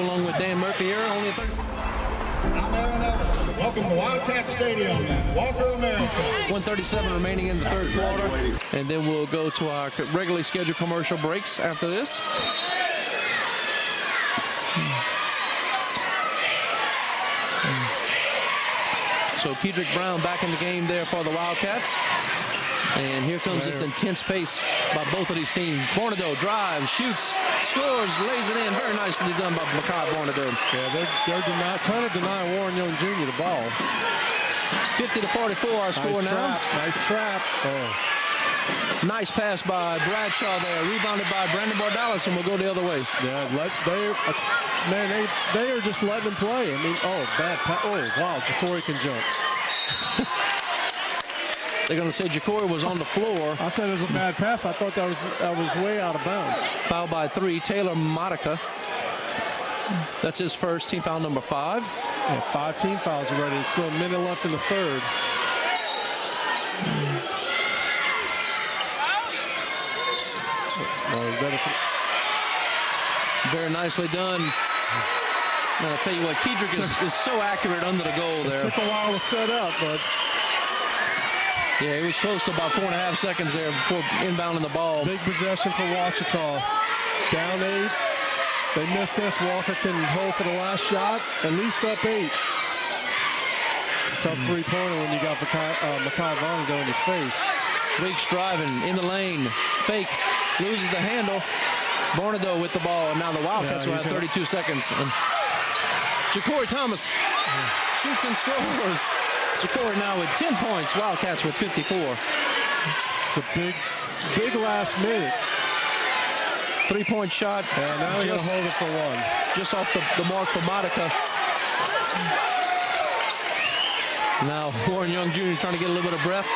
along with Dan Murphy here. Only I'm Aaron Evans. Welcome to Wildcat Stadium in Walker, America. 1:37 remaining in the third quarter. And then we'll go to our regularly scheduled commercial breaks after this. So Kedrick Brown back in the game there for the Wildcats. And here comes this intense pace by both of these teams. Bornado drives, shoots, scores, lays it in. Very nicely done by Makai Bornado. Yeah, they're trying to deny Warren Young Jr. the ball. 50-44 our score now. Nice trap. Oh. Nice pass by Bradshaw there. Rebounded by Brandon Bordalis, and we'll go the other way. Yeah, they are just letting them play. I mean, bad pass. Oh, wow, Ja'Cory can jump. They're going to say Ja'Cory was on the floor. I said it was a bad pass. I thought that was way out of bounds. Foul by 3, Taylor Modica. That's his first, team foul number 5. Yeah, 5 team fouls already. It's still a minute left in the third. Very nicely done. And I'll tell you what, Kedrick is so accurate under the goal there. It took a while to set up, but... Yeah, he was close to about 4.5 seconds there before inbounding the ball. Big possession for Ouachita. Down 8. They missed this. Walker can hold for the last shot. At least up 8. Tough three-pointer when you got Makai Bornado in his face. Weeks driving in the lane. Fake. Loses the handle. Bornado with the ball. And now the Wildcats will have 32 seconds. And Ja'Cory Thomas shoots and scores. Ja'Cory now with 10 points. Wildcats with 54. It's a big last minute. 3-point shot. Yeah, now they're going to hold it for 1. Just off the mark for Modica. Now Warren Young Jr. trying to get a little bit of breath.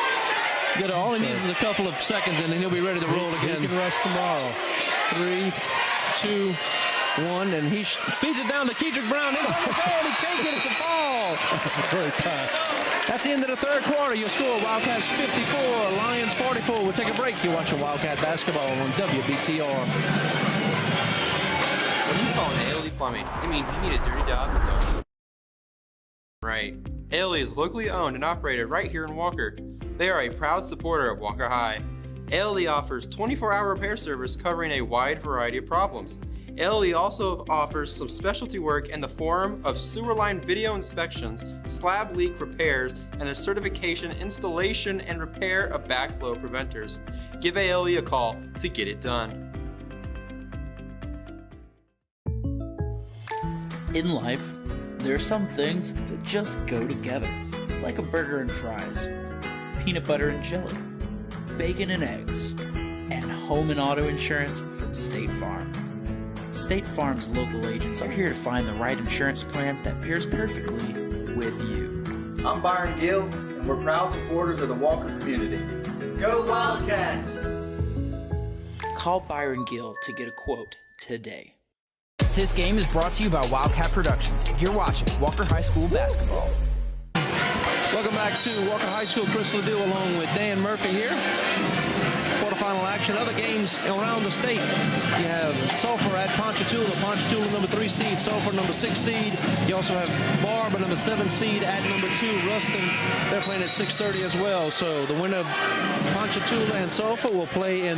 All he needs is a couple of seconds, and then he'll be ready to roll again. He can rest tomorrow. 3, 2, 1, and he feeds it down to Kedrick Brown. It's on the ball. He can't get it to fall. That's a great pass. That's the end of the third quarter. Your score, Wildcats 54, Lions 44. We'll take a break. You're watching Wildcat basketball on WBTR. What do you call an ALE plumbing? It means you need a dirty job. Right. ALE is locally owned and operated right here in Walker. They are a proud supporter of Walker High. ALE offers 24-hour repair service covering a wide variety of problems. ALE also offers some specialty work in the form of sewer line video inspections, slab leak repairs, and a certification, installation, and repair of backflow preventers. Give ALE a call to get it done. In life, there are some things that just go together, like a burger and fries, peanut butter and jelly, bacon and eggs, and home and auto insurance from State Farm. State Farm's local agents are here to find the right insurance plan that pairs perfectly with you. I'm Byron Gill, and we're proud supporters of the Walker community. Go Wildcats! Call Byron Gill to get a quote today. This game is brought to you by Wildcat Productions. You're watching Walker High School basketball. Welcome back to Walker High School. Chris Ledoux along with Dan Murphy here. Quarterfinal action. Other games around the state. You have Sulphur at Ponchatoula. Ponchatoula number 3 seed. Sulphur number 6 seed. You also have Barb, number 7 seed, at number 2 Ruston. They're playing at 6:30 as well. So the winner of Ponchatoula and Sulphur will play in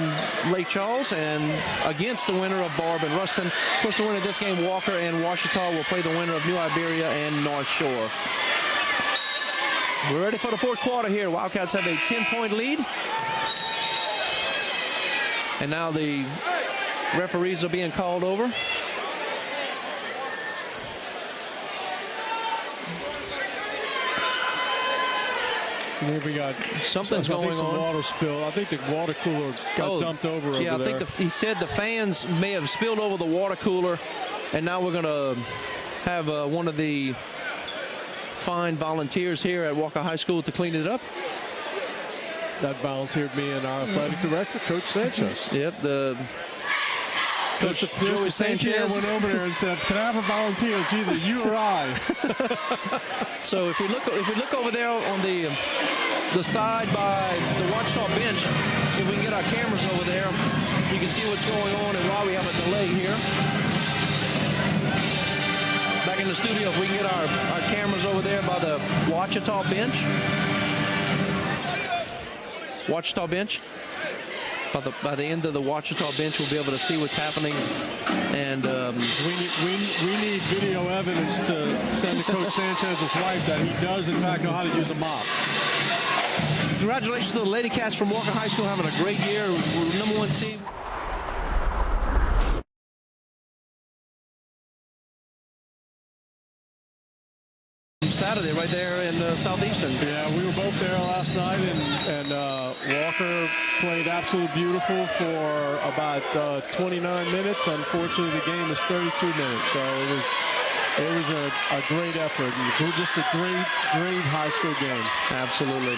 Lake Charles and against the winner of Barb and Ruston. Of course, the winner of this game, Walker and Ouachita, will play the winner of New Iberia and North Shore. We're ready for the fourth quarter here. Wildcats have a 10-point lead. And now the referees are being called over. And we got something's going on. Water spill. I think the water cooler got dumped over there. Yeah, I think he said the fans may have spilled over the water cooler, and now we're going to have one of the fine volunteers here at Walker High School to clean it up. That volunteered me and our athletic director, Coach Sanchez. Yep, the Coach Joey Sanchez went over there and said, "Can I have a volunteer? It's either you or I." So if we look over there on the side by the Ouachita bench, if we can get our cameras over there, you can see what's going on and why we have a delay here. in the studio if we can get our cameras over there by the Ouachita bench. Ouachita bench. By the end of the Ouachita bench, we'll be able to see what's happening. And we need video evidence to send to Coach Sanchez's wife that he does, in fact, know how to use a mop. Congratulations to the Lady Cats from Walker High School having a great year. We're #1 seed. Saturday right there in Southeastern. Yeah, we were both there last night, and Walker played absolutely beautiful for about 29 minutes. Unfortunately, the game was 32 minutes, so it was a great effort, and just a great high school game. Absolutely.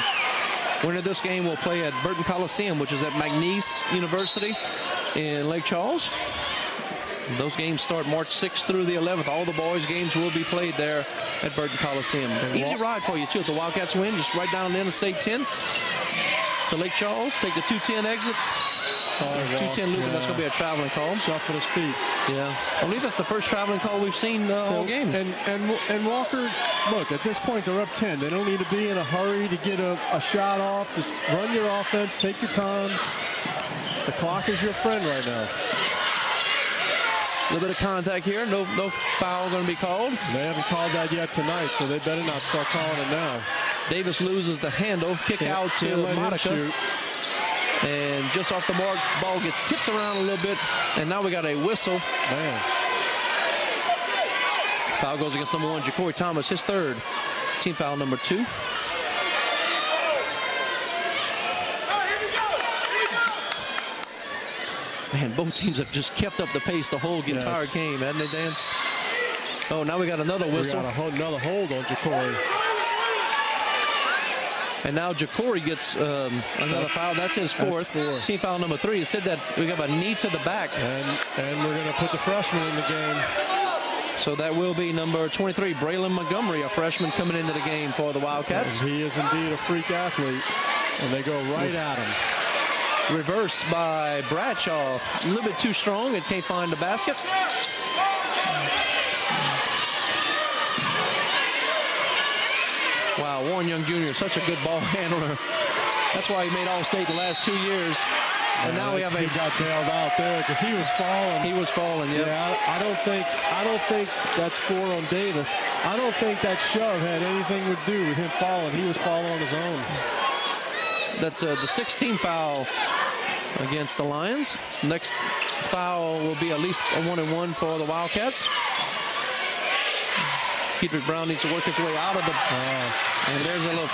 Winner of this game will play at Burton Coliseum, which is at McNeese University in Lake Charles. Those games start March 6th through the 11th. All the boys' games will be played there at Burton Coliseum. Easy ride for you, too. If the Wildcats win, just right down the Interstate 10 to Lake Charles. Take the 210 exit. 210 loop, that's going to be a traveling call. Shuffle his feet. Yeah. I believe that's the first traveling call we've seen all game. And Walker, look, at this point, they're up 10. They don't need to be in a hurry to get a shot off. Just run your offense. Take your time. The clock is your friend right now. A little bit of contact here. No foul going to be called. They haven't called that yet tonight, so they better not start calling it now. Davis loses the handle. Kick out to Monica. And just off the mark, ball gets tipped around a little bit. And now we got a whistle. Man. Foul goes against #1, Ja'Cory Thomas, his third. Team foul #2. Man, both teams have just kept up the pace the whole entire game, haven't they, Dan? Oh, now we got another whistle. We got another hold on Ja'Cory. And now Ja'Cory gets another foul. That's his fourth. Team foul #3. It said that we got a knee to the back. And we're going to put the freshman in the game. So that will be number 23, Braylon Montgomery, a freshman coming into the game for the Wildcats. And he is indeed a freak athlete. And they go right at him. Reversed by Bradshaw. A little bit too strong. It can't find the basket. Wow, Warren Young Jr., such a good ball handler. That's why he made All-State the last 2 years. And now we have he got bailed out there because he was falling. He was falling, yeah. Yeah, I don't think that's 4 on Davis. I don't think that shove had anything to do with him falling. He was falling on his own. That's the 16th foul against the Lions. Next foul will be at least a 1-and-1 for the Wildcats. Kedrick Brown needs to work his way out of the and there's a little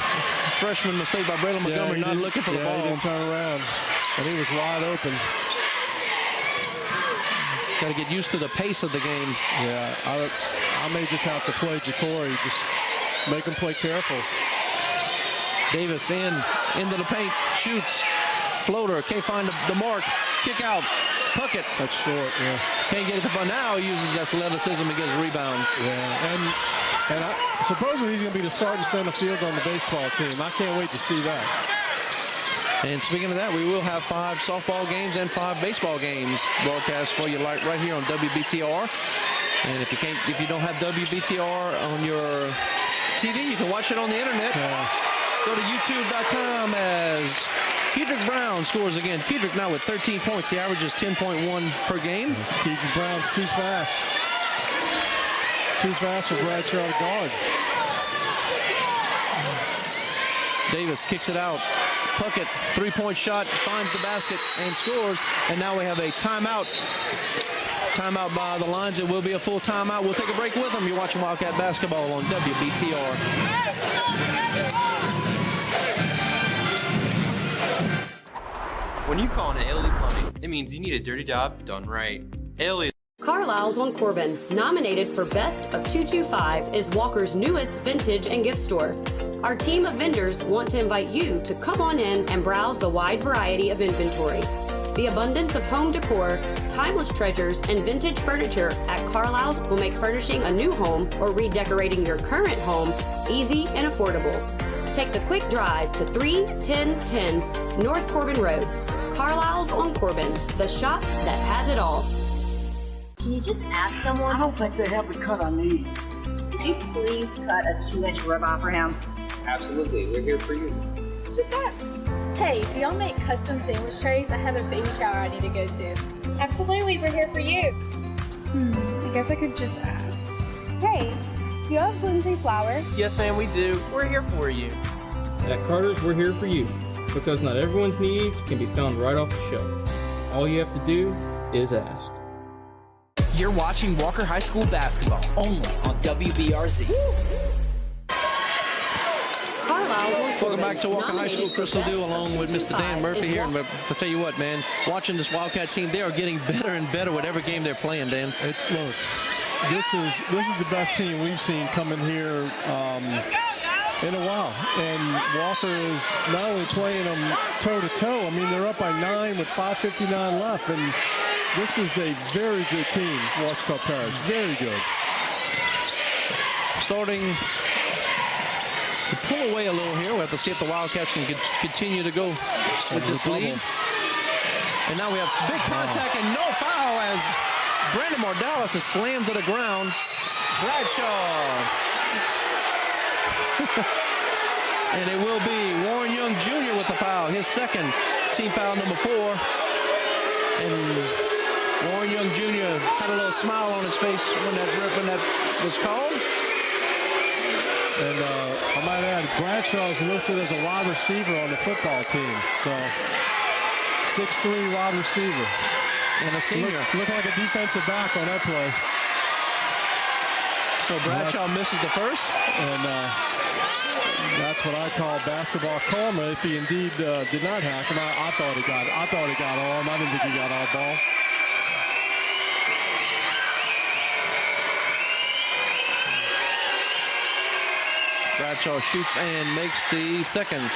freshman mistake by Braylon Montgomery, not looking for the ball. He didn't turn around, and he was wide open. Got to get used to the pace of the game. Yeah, I may just have to play Ja'Cory, just make him play careful. Davis into the paint, shoots, floater, can't find the mark, kick out, Puckett. That's short, yeah. Can't get it to now, uses athleticism and gets a rebound. Yeah, and supposedly he's going to be the starting center field on the baseball team. I can't wait to see that. And speaking of that, we will have 5 softball games and 5 baseball games broadcast for you right here on WBTR. And if you don't have WBTR on your TV, you can watch it on the internet. Go to youtube.com as Kedrick Brown scores again. Kedrick now with 13 points. He averages 10.1 per game. Kedrick Brown's too fast. Too fast for Bradshaw to guard. Davis kicks it out. Puckett, 3-point shot, finds the basket and scores. And now we have a timeout. Timeout by the Lions. It will be a full timeout. We'll take a break with them. You're watching Wildcat basketball on WBTR. When you call an Ailey Plumbing, it means you need a dirty job done right. Ailey. Carlisle's on Corbin, nominated for Best of 225, is Walker's newest vintage and gift store. Our team of vendors want to invite you to come on in and browse the wide variety of inventory. The abundance of home decor, timeless treasures, and vintage furniture at Carlisle's will make furnishing a new home or redecorating your current home easy and affordable. Take the quick drive to 31010 North Corbin Road. Carlisle's on Corbin, the shop that has it all. Can you just ask someone? I don't think they have the cut I need. Could you please cut a 2-inch ribeye for him? Absolutely, we're here for you. Just ask. Hey, do y'all make custom sandwich trays? I have a baby shower I need to go to. Absolutely, we're here for you. I guess I could just ask. Hey, do you have gluten-free flour? Yes, ma'am, we do. We're here for you. At Carter's, we're here for you, because not everyone's needs can be found right off the shelf. All you have to do is ask. You're watching Walker High School basketball only on WBRZ. Welcome back to Walker High School. Crystal Dew along with Mr. Dan Murphy here. And I'll tell you what, man, watching this Wildcat team, they are getting better and better with every game they're playing, Dan. Look, this is the best team we've seen coming here in a while. And Walker is not only playing them toe-to-toe, I mean, they're up by 9 with 5:59 left. And this is a very good team, Ouachita Parish. Very good. Starting to pull away a little here. We'll have to see if the Wildcats can continue to go with this lead. And now we have big contact and no foul as Brandon Mordalis is slammed to the ground. Bradshaw. And it will be Warren Young Jr. with the foul, his second team foul, number 4. And Warren Young Jr. had a little smile on his face when that was called. And I might add, Bradshaw is listed as a wide receiver on the football team. So, 6'3" wide receiver. And a senior. Look like a defensive back on that play. So Bradshaw misses the first. And that's what I call basketball karma if he indeed did not hack him. I thought he got arm. I didn't think he got all ball. Bradshaw shoots and makes the second.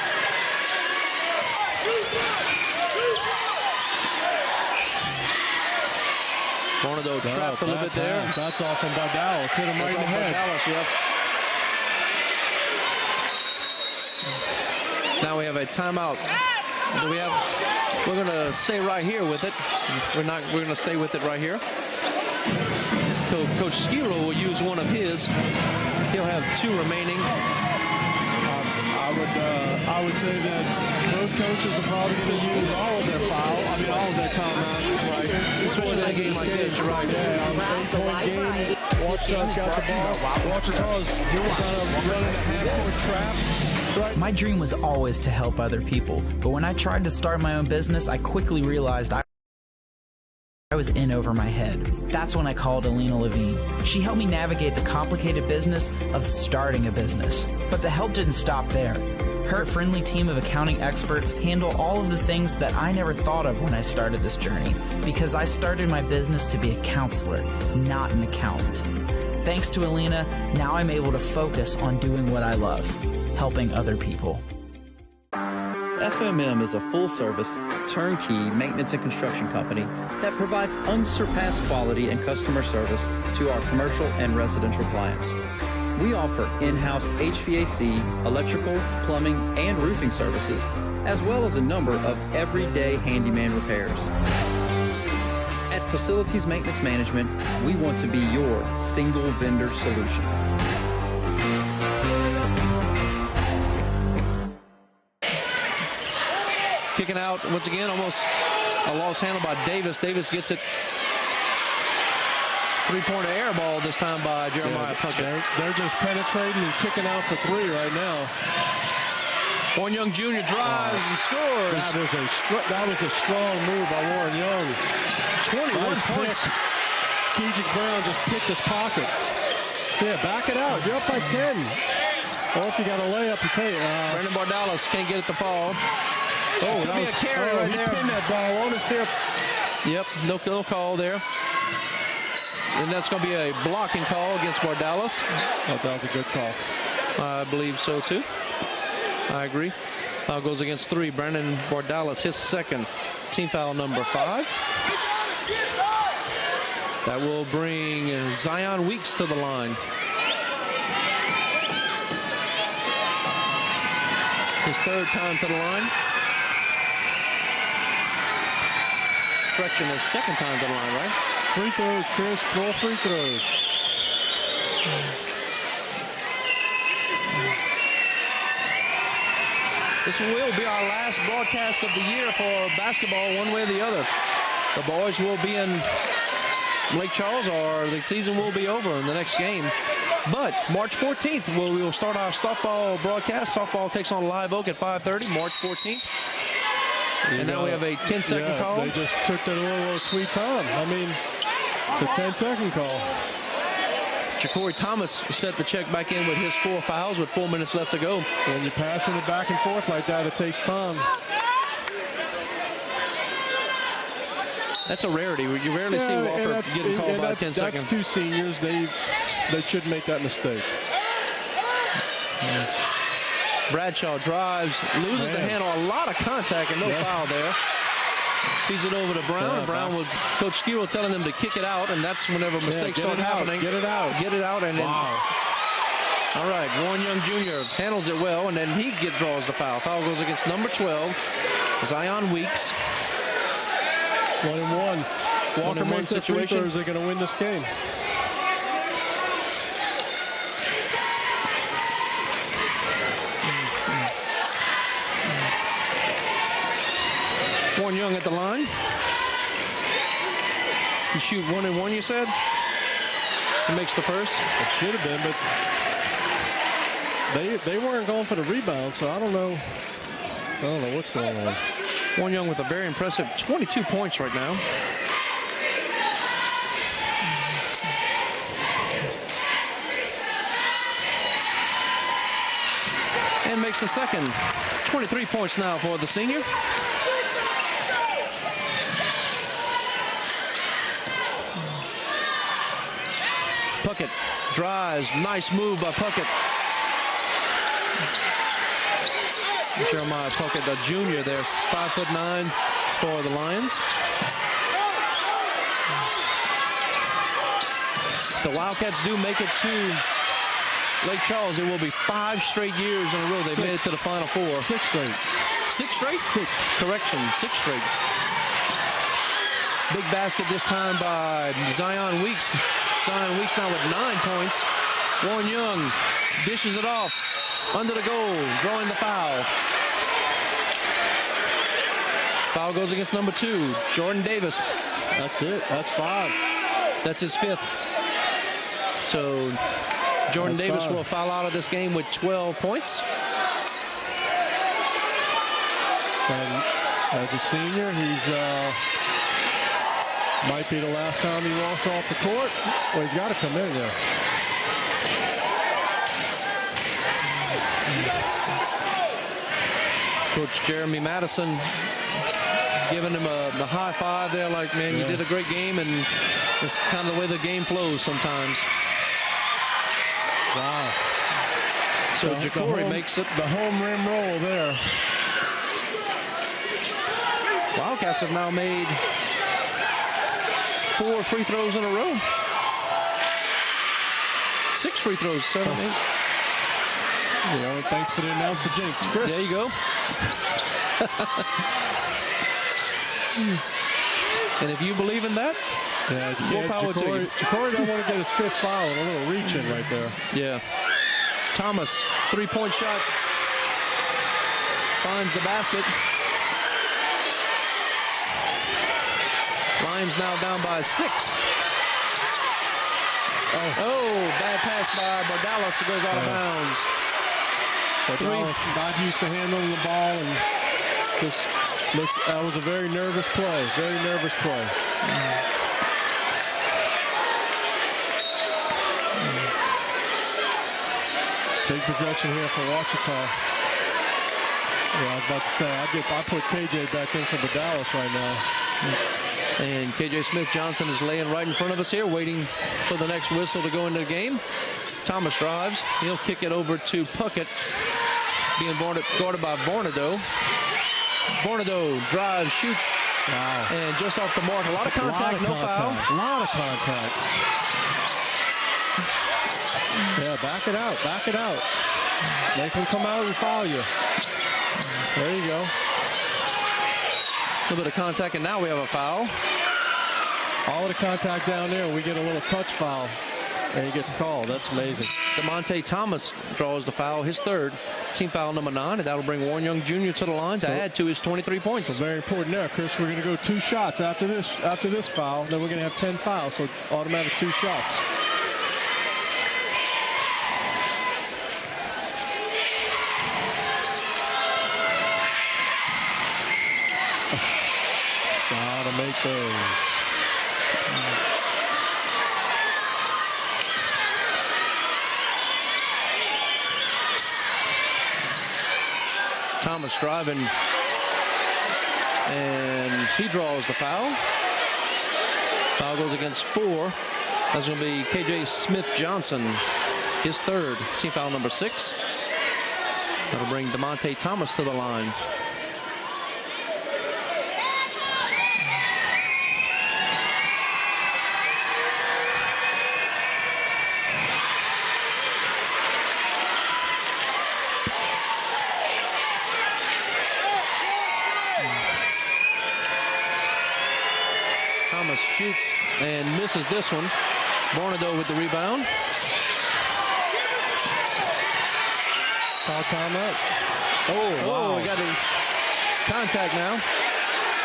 Tornado trapped a little bit there. That's off from Dallas. Hit him right in the head. Dallas, yep. Now we have a timeout. We're going to stay right here with it. We're going to stay with it right here. So Coach Skiro will use one of his. He'll have 2 remaining. I would say that both coaches are probably going to use all of their all of their timeouts. Right. Especially that game like this, you're right. Yeah, 8-point game. Ouachita's got the ball. Ouachita's kind of running a half-court trap. Right. My dream was always to help other people, but when I tried to start my own business, I quickly realized I was in over my head. That's when I called Alina Levine. She helped me navigate the complicated business of starting a business. But the help didn't stop there. Her friendly team of accounting experts handle all of the things that I never thought of when I started this journey, because I started my business to be a counselor, not an accountant. Thanks to Alina, now I'm able to focus on doing what I love, helping other people. FMM is a full-service, turnkey maintenance and construction company that provides unsurpassed quality and customer service to our commercial and residential clients. We offer in-house HVAC, electrical, plumbing, and roofing services, as well as a number of everyday handyman repairs. At Facilities Maintenance Management, we want to be your single vendor solution. Kicking out once again, almost a lost handle by Davis. Davis gets it. 3-pointer air ball this time by Jeremiah Puckett. They're just penetrating and kicking out for 3 right now. Warren Young Jr. drives and scores. That was a strong move by Warren Young. 21 points. Keejic Brown just picked his pocket. Yeah, back it out. You're up by 10. Or if you got a layup, you take it. Brandon Bardalis can't get it to fall. Oh, that was a carry right he there. pinned that ball on his hip. Yep, no call there. And that's going to be a blocking call against Bardalis. Oh, that was a good call. I believe so, too. I agree. Foul goes against 3. Brandon Bardalis, his second. Team foul number 5. That will bring Zion Weeks to the line. His 3rd time to the line. Correction, his 2nd time to the line, right? Free throws, Chris. 4 free throws. This will be our last broadcast of the year for basketball, one way or the other. The boys will be in Lake Charles, or the season will be over in the next game. But March 14th, we will start our softball broadcast. Softball takes on Live Oak at 5:30, March 14th. And now we have a 10-second call. They just took that little sweet time. I mean, the 10-second call. Ja'Cory Thomas set the check back in with his 4 fouls with 4 minutes left to go. When you're passing it back and forth like that, it takes time. That's a rarity. You rarely see Walker getting called by 10 seconds. That's 2 seniors. They shouldn't make that mistake. Bradshaw drives, loses the handle, a lot of contact and no foul there. Feeds it over to Brown. And Brown with Coach Skiro telling them to kick it out, and that's whenever mistakes start happening. Get it out. Get it out, and then. All right, Warren Young Jr. handles it well, and then he draws the foul. Foul goes against number 12, Zion Weeks. 1-1. Walker makes the free throws. They're going to win this game. Warren Young at the line. You shoot 1-1, you said? He makes the first. It should have been, but they weren't going for the rebound, so I don't know what's going on. Warren Young with a very impressive 22 points right now. And makes the second. 23 points now for the senior. Puckett drives. Nice move by Puckett. Jeremiah Puckett, a junior there, 5'9" for the Lions. The Wildcats do make it to Lake Charles. It will be 5 straight years in a row they made it to the Final Four. 6 straight. 6 straight? 6. Correction, 6 straight. Big basket this time by Zion Weeks. Zion Weeks now with 9 points. Warren Young dishes it off. Under the goal, drawing the foul. Foul goes against number 2, Jordan Davis. That's it. That's 5. That's his 5th. So Jordan Davis will foul out of this game with 12 points. And as a senior, he's might be the last time he walks off the court. Well, he's got to come in there. Coach Jeremy Madison giving him the high five there, like, man, you did a great game, and it's kind of the way the game flows sometimes. Wow. So Ja'Cory makes it. The home rim roll there. Wildcats have now made 4 free throws in a row. 6 free throws, 7, 8. You know, thanks for the announcer jinx, Chris. There you go. And if you believe in that, more power to you. Ja'Cory don't want to get his 5th foul. A little reach in right there. Yeah. Thomas, 3-point shot. Finds the basket. Lions now down by 6. Oh, bad pass by Bardalis. It goes out of bounds. Bardalis not used to handling the ball, and just that was a very nervous play. Very nervous play. Big possession here for Ouachita. Yeah, I was about to say, I put KJ back in for Bardalis right now. And KJ Smith-Johnson is laying right in front of us here, waiting for the next whistle to go into the game. Thomas drives. He'll kick it over to Puckett, being guarded by Vornado. Vornado drives, shoots, and just off the mark. A lot of contact, no foul. A lot of contact. Yeah, back it out, back it out. Make him come out and foul you. There you go. A little bit of contact, and now we have a foul. All of the contact down there, we get a little touch foul. And he gets called. That's amazing. DeMonte Thomas draws the foul, his third, team foul number 9, and that'll bring Warren Young Jr. to the line to add to his 23 points. So very important there, Chris. We're going to go 2 shots after this foul. Then we're going to have 10 fouls, so automatic 2 shots. Gotta make those. Thomas driving, and he draws the foul. Foul goes against 4. That's going to be KJ Smith-Johnson, his third, team foul number 6. That'll bring DeMonte Thomas to the line. Thomas shoots and misses this one. Bornado with the rebound. Call timeout. Oh, wow. We got a contact now.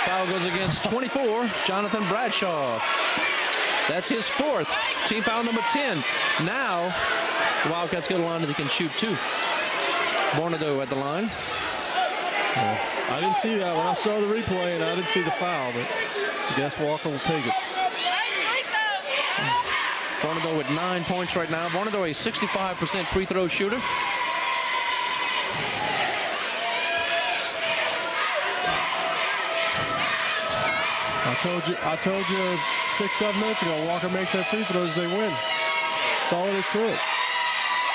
Foul goes against 24, Jonathan Bradshaw. That's his 4th, team foul number 10. Now, the Wildcats get a line that they can shoot 2. Bornado at the line. I didn't see that when I saw the replay, and I didn't see the foul, but I guess Walker will take it. Bornado with 9 points right now. Bornado a 65% free throw shooter. I told you 6-7 minutes ago, Walker makes that free throws, they win. That's all it is to it.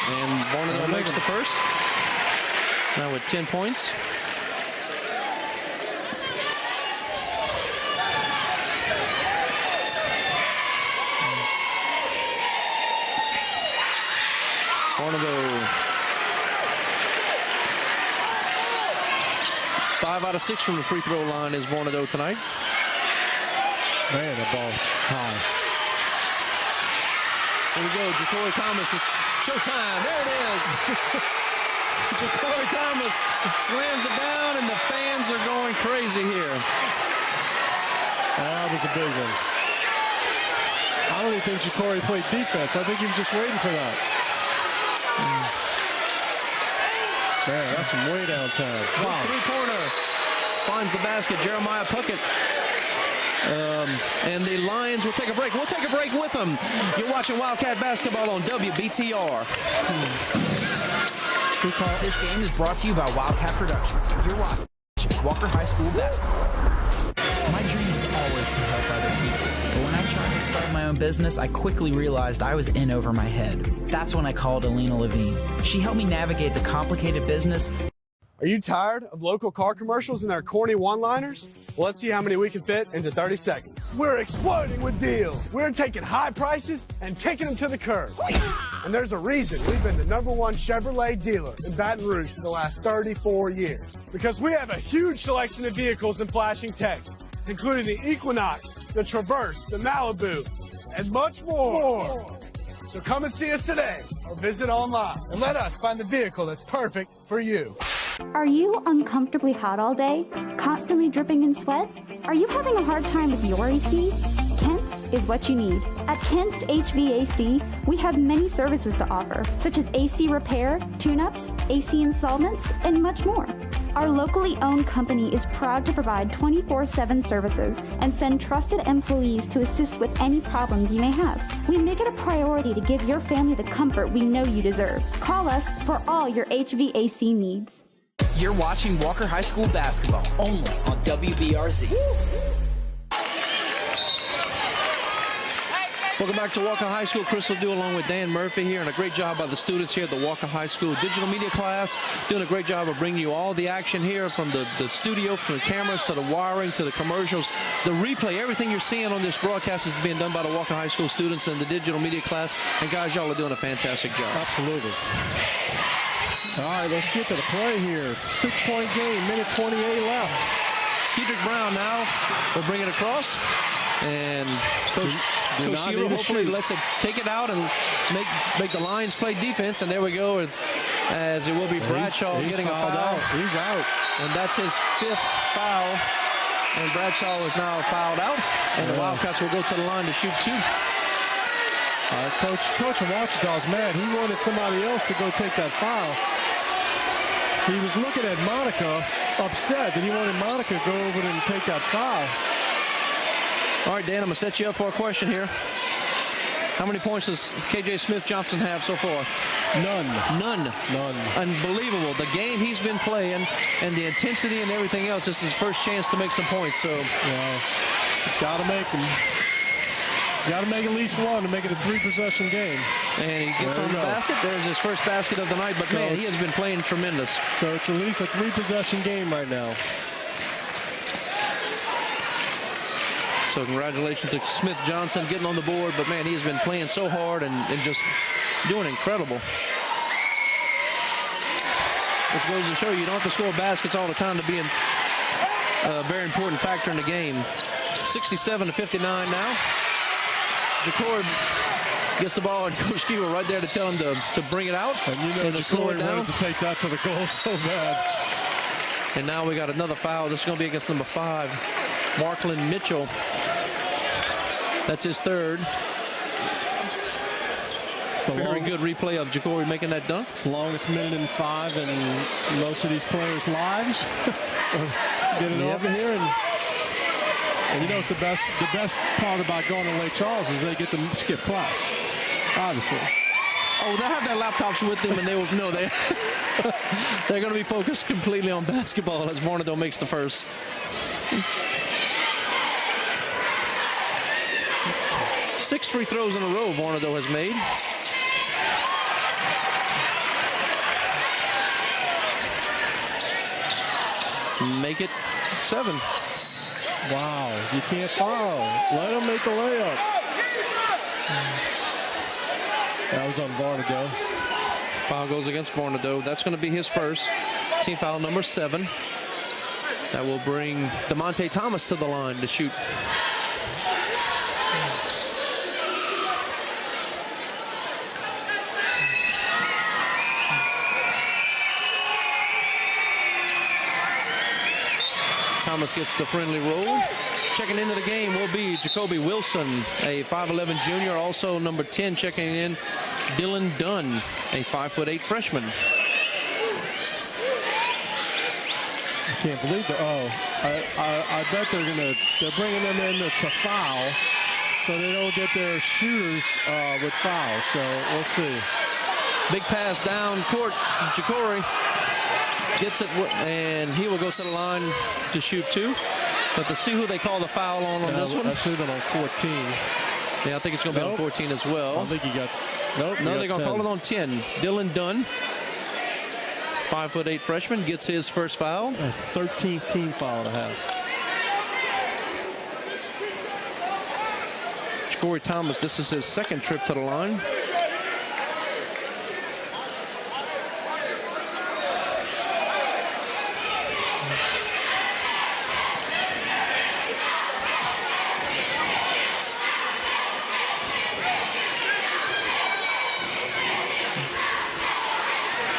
And Bornado makes the first. Now with 10 points. Bornado 5 out of 6 from the free throw line is Bornado tonight. Man, the ball high. Here we go, Ja'Cory Thomas is showtime. There it is. Ja'Cory Thomas slams it down, and the fans are going crazy here. That was a big one. I don't even think Ja'Cory played defense. I think he was just waiting for that. Man, that's some way downtown. Wow. 3-pointer finds the basket. Jeremiah Puckett. And the Lions will take a break. We'll take a break with them. You're watching Wildcat basketball on WBTR. This game is brought to you by Wildcat Productions. You're watching Walker High School basketball. My dream was always to help other people. But when I tried to start my own business, I quickly realized I was in over my head. That's when I called Alina Levine. She helped me navigate the complicated business. Are you tired of local car commercials and their corny one-liners? Well, let's see how many we can fit into 30 seconds. We're exploding with deals. We're taking high prices and kicking them to the curb. And there's a reason we've been the #1 Chevrolet dealer in Baton Rouge for the last 34 years. Because we have a huge selection of vehicles in flashing text, including the Equinox, the Traverse, the Malibu, and much more. So come and see us today or visit online and let us find the vehicle that's perfect for you. Are you uncomfortably hot all day? Constantly dripping in sweat? Are you having a hard time with your AC? Kent's is what you need. At Kent's HVAC, we have many services to offer, such as AC repair, tune-ups, AC installments, and much more. Our locally owned company is proud to provide 24/7 services and send trusted employees to assist with any problems you may have. We make it a priority to give your family the comfort we know you deserve. Call us for all your HVAC needs. You're watching Walker High School basketball only on WBRZ. Welcome back to Walker High School. Chris will do along with Dan Murphy here, and a great job by the students here at the Walker High School digital media class, doing a great job of bringing you all the action here from the studio, from the cameras to the wiring to the commercials, the replay. Everything you're seeing on this broadcast is being done by the Walker High School students in the digital media class, and guys, y'all are doing a fantastic job. Absolutely. All right, let's get to the play here. 6-point game, minute 28 left. Kedrick Brown now will bring it across. And Coach Shearer hopefully lets it take it out and make the Lions play defense. And there we go, as it will be Bradshaw getting a foul. He's out. And that's his 5th foul. And Bradshaw is now fouled out. And the Wildcats will go to the line to shoot 2. Coach from Ouachita's mad. He wanted somebody else to go take that foul. He was looking at Monica, upset that he wanted Monica to go over and take that foul. All right, Dan, I'm going to set you up for a question here. How many points does KJ Smith-Johnson have so far? None. Unbelievable. The game he's been playing and the intensity and everything else, this is his first chance to make some points. So, got to make them. Got to make at least one to make it a 3-possession game. And he gets on the basket. There's his first basket of the night. But, man, he has been playing tremendous. So it's at least a 3-possession game right now. So congratulations to Smith-Johnson getting on the board. But, man, he has been playing so hard and just doing incredible. Which goes to show you don't have to score baskets all the time to be a very important factor in the game. 67-59 now. Jacory gets the ball, and Coach Steele right there to tell him to bring it out. And you know Jacory wanted to take that to the goal so bad. And now we got another foul. This is going to be against number 5, Marklin Mitchell. That's his 3rd. Very good replay of Jacory making that dunk. It's the longest minute in 5 in most of these players' lives. Get it over here, and you know it's the best part about going to Lake Charles is they get to skip class, obviously. Oh, they'll have their laptops with them, and they will know they're going to be focused completely on basketball as Vornado makes the first. Six free throws in a row Vornado has made. Make it 7. Wow, you can't foul. Let him make the layup. That was on Vornado. Foul goes against Vornado. That's going to be his first. Team foul number 7. That will bring DeMonte Thomas to the line to shoot. Thomas gets the friendly roll. Checking into the game will be Jacoby Wilson, a 5'11 junior. Also number 10 checking in, Dylan Dunn, a 5'8 freshman. I can't believe that. I bet they're bringing them in to foul so they don't get their shooters with fouls. So we'll see. Big pass down court. Jacory gets it, and he will go to the line to shoot 2. But to see who they call the foul on this one. That should have been on 14. Yeah, I think it's going to be on 14 as well. I think he got. Nope. No, they're going to call it on 10. Dylan Dunn, 5'8 freshman, gets his first foul. That's 13th team foul and a half. Jacory Thomas, this is his second trip to the line.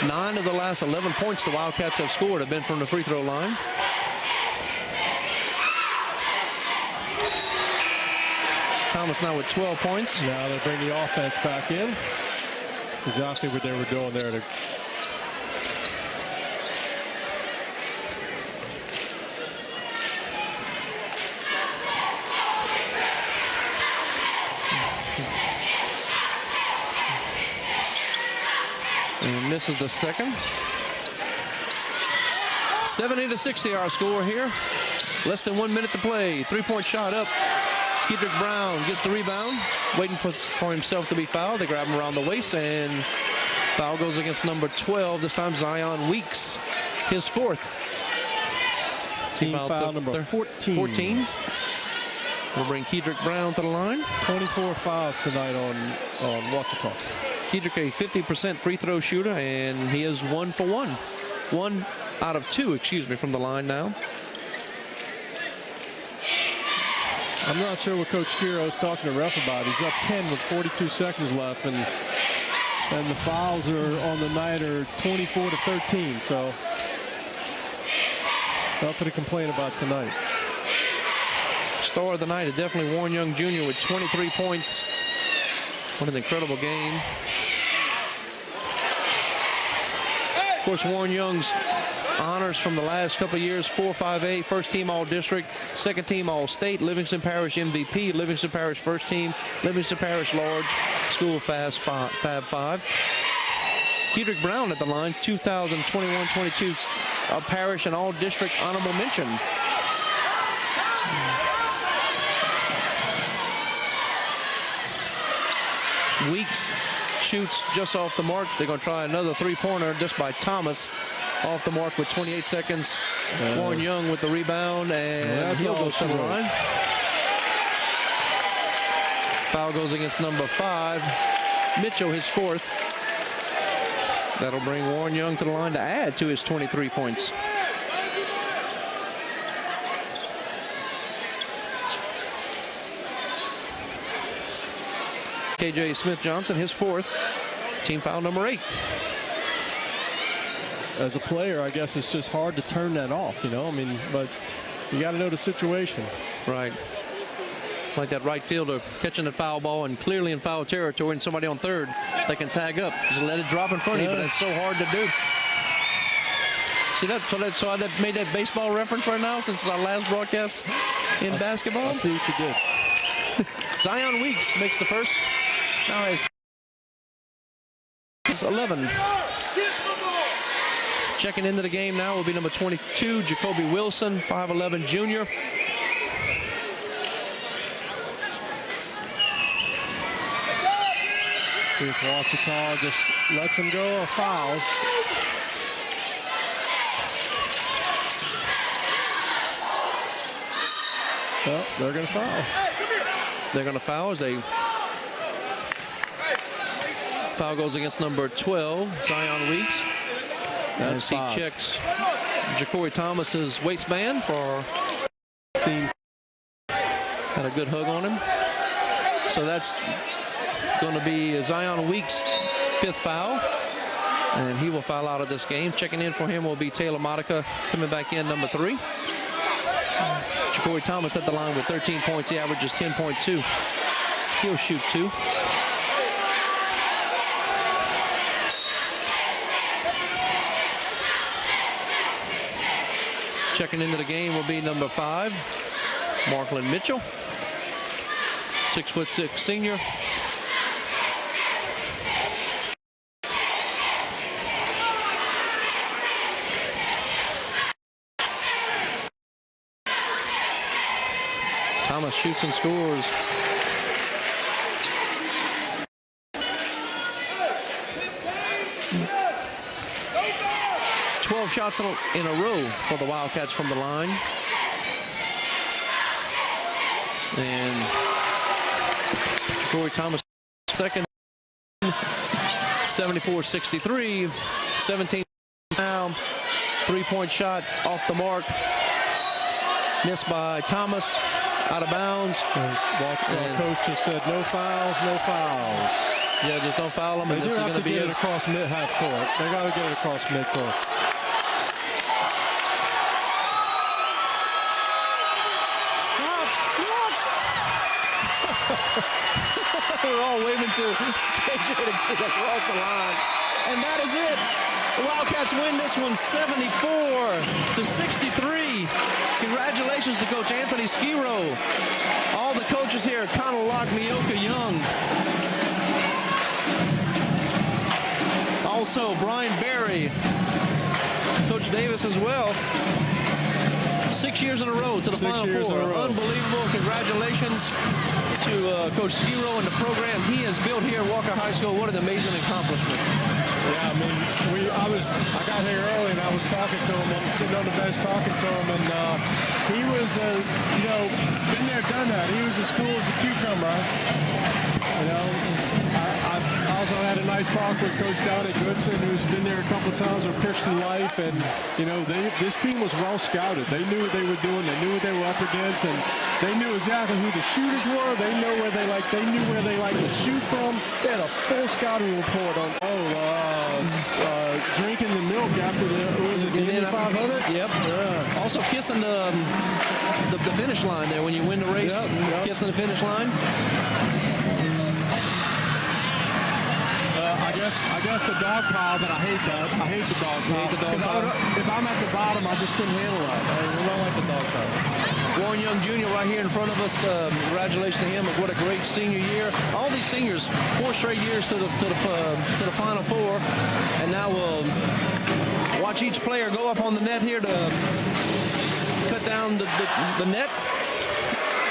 Nine of the last 11 points the Wildcats have scored have been from the free throw line. Thomas now with 12 points. Now they bring the offense back in. Exactly what they were doing there. And this is the second. 70-60 our score here. Less than 1 minute to play. 3-point shot up. Kedrick Brown gets the rebound. Waiting for himself to be fouled. They grab him around the waist, and foul goes against number 12. This time Zion Weeks. His 4th. Team foul number 14. We'll bring Kedrick Brown to the line. 24 fouls tonight on Ouachita. Kedrick, a 50% free throw shooter, and he is 1 for 1. 1 out of 2, excuse me, from the line now. I'm not sure what Coach Skiro's talking to ref about. He's up 10 with 42 seconds left, and the fouls are on the night are 24-13. So nothing to complain about tonight. Star of the night is definitely Warren Young Jr. with 23 points. What an incredible game. Of course, Warren Young's honors from the last couple of years: 4-5A, first team All-District, second team All-State, Livingston Parish MVP, Livingston Parish first team, Livingston Parish Large, School Fast Fab 5. Kedrick Brown at the line, 2021-22 Parish and All-District honorable mention. Weeks shoots just off the mark. They're going to try another three-pointer just by Thomas. Off the mark with 28 seconds. Warren Young with the rebound, and he'll go to the line. Foul goes against number 5. Mitchell, his 4th. That'll bring Warren Young to the line to add to his 23 points. KJ Smith-Johnson, his 4th. Team foul number 8. As a player, I guess it's just hard to turn that off, you know. I mean, but you got to know the situation. Right. Like that right fielder catching the foul ball and clearly in foul territory, and somebody on third they can tag up. Just let it drop in front of you, but that's so hard to do. See that? So I made that baseball reference right now since our last broadcast in basketball. I see what you did. Zion Weeks makes the first. Now he's 11. Checking into the game now will be number 22, Jacoby Wilson, 5'11" junior. See if Ouachita just lets him go or fouls. Well, they're going to foul. They're going to foul as they foul goes against number 12, Zion Weeks. As he checks Ja'Cory Thomas's waistband for being had a good hug on him. So that's going to be Zion Weeks' 5th foul, and he will foul out of this game. Checking in for him will be Taylor Modica, coming back in, number 3. Ja'Cory Thomas at the line with 13 points. He averages 10.2. He'll shoot 2. Checking into the game will be number 5, Marklin Mitchell, 6'6" senior. Thomas shoots and scores. Shots in a row for the Wildcats from the line. And Ja'Cory Thomas second, 74-63, 17 now, 3-point shot off the mark, missed by Thomas, out of bounds. And coach just said no fouls, no fouls. Yeah, just don't foul them. They do have to get it across mid-half court. They got to get it across mid-court. We're all waving to KJ to get across the line. And that is it. The Wildcats win this one 74-63. Congratulations to Coach Anthony Skiro. All the coaches here, Connell Locke, Mioka Young. Also, Brian Berry. Coach Davis as well. 6 years in a row to the Final Four. Unbelievable. Congratulations to Coach Skiro and the program he has built here at Walker High School. What an amazing accomplishment. Yeah, I mean, I got here early and I was talking to him. I'm sitting on the bench talking to him, and he was, been there, done that. He was as cool as a cucumber. You know, I also had a nice talk with Coach Donnie Goodson, who's been there a couple of times with Christian Life, and this team was well scouted. They knew what they were doing. They knew what they were up against, and they knew exactly who the shooters were. They knew where they liked to shoot from. They had a full scouting report on drinking the milk after the 500. Yep. Yeah. Also kissing the finish line there when you win the race. Yep. Kissing the finish line. I guess the dog pile, but I hate that. I hate the dog pile. If I'm at the bottom, I just couldn't handle that. I don't like the dog pile. Warren Young Jr. right here in front of us. Congratulations to him. What a great senior year. All these seniors, 4 straight years to the Final Four, and now we'll watch each player go up on the net here to cut down the net.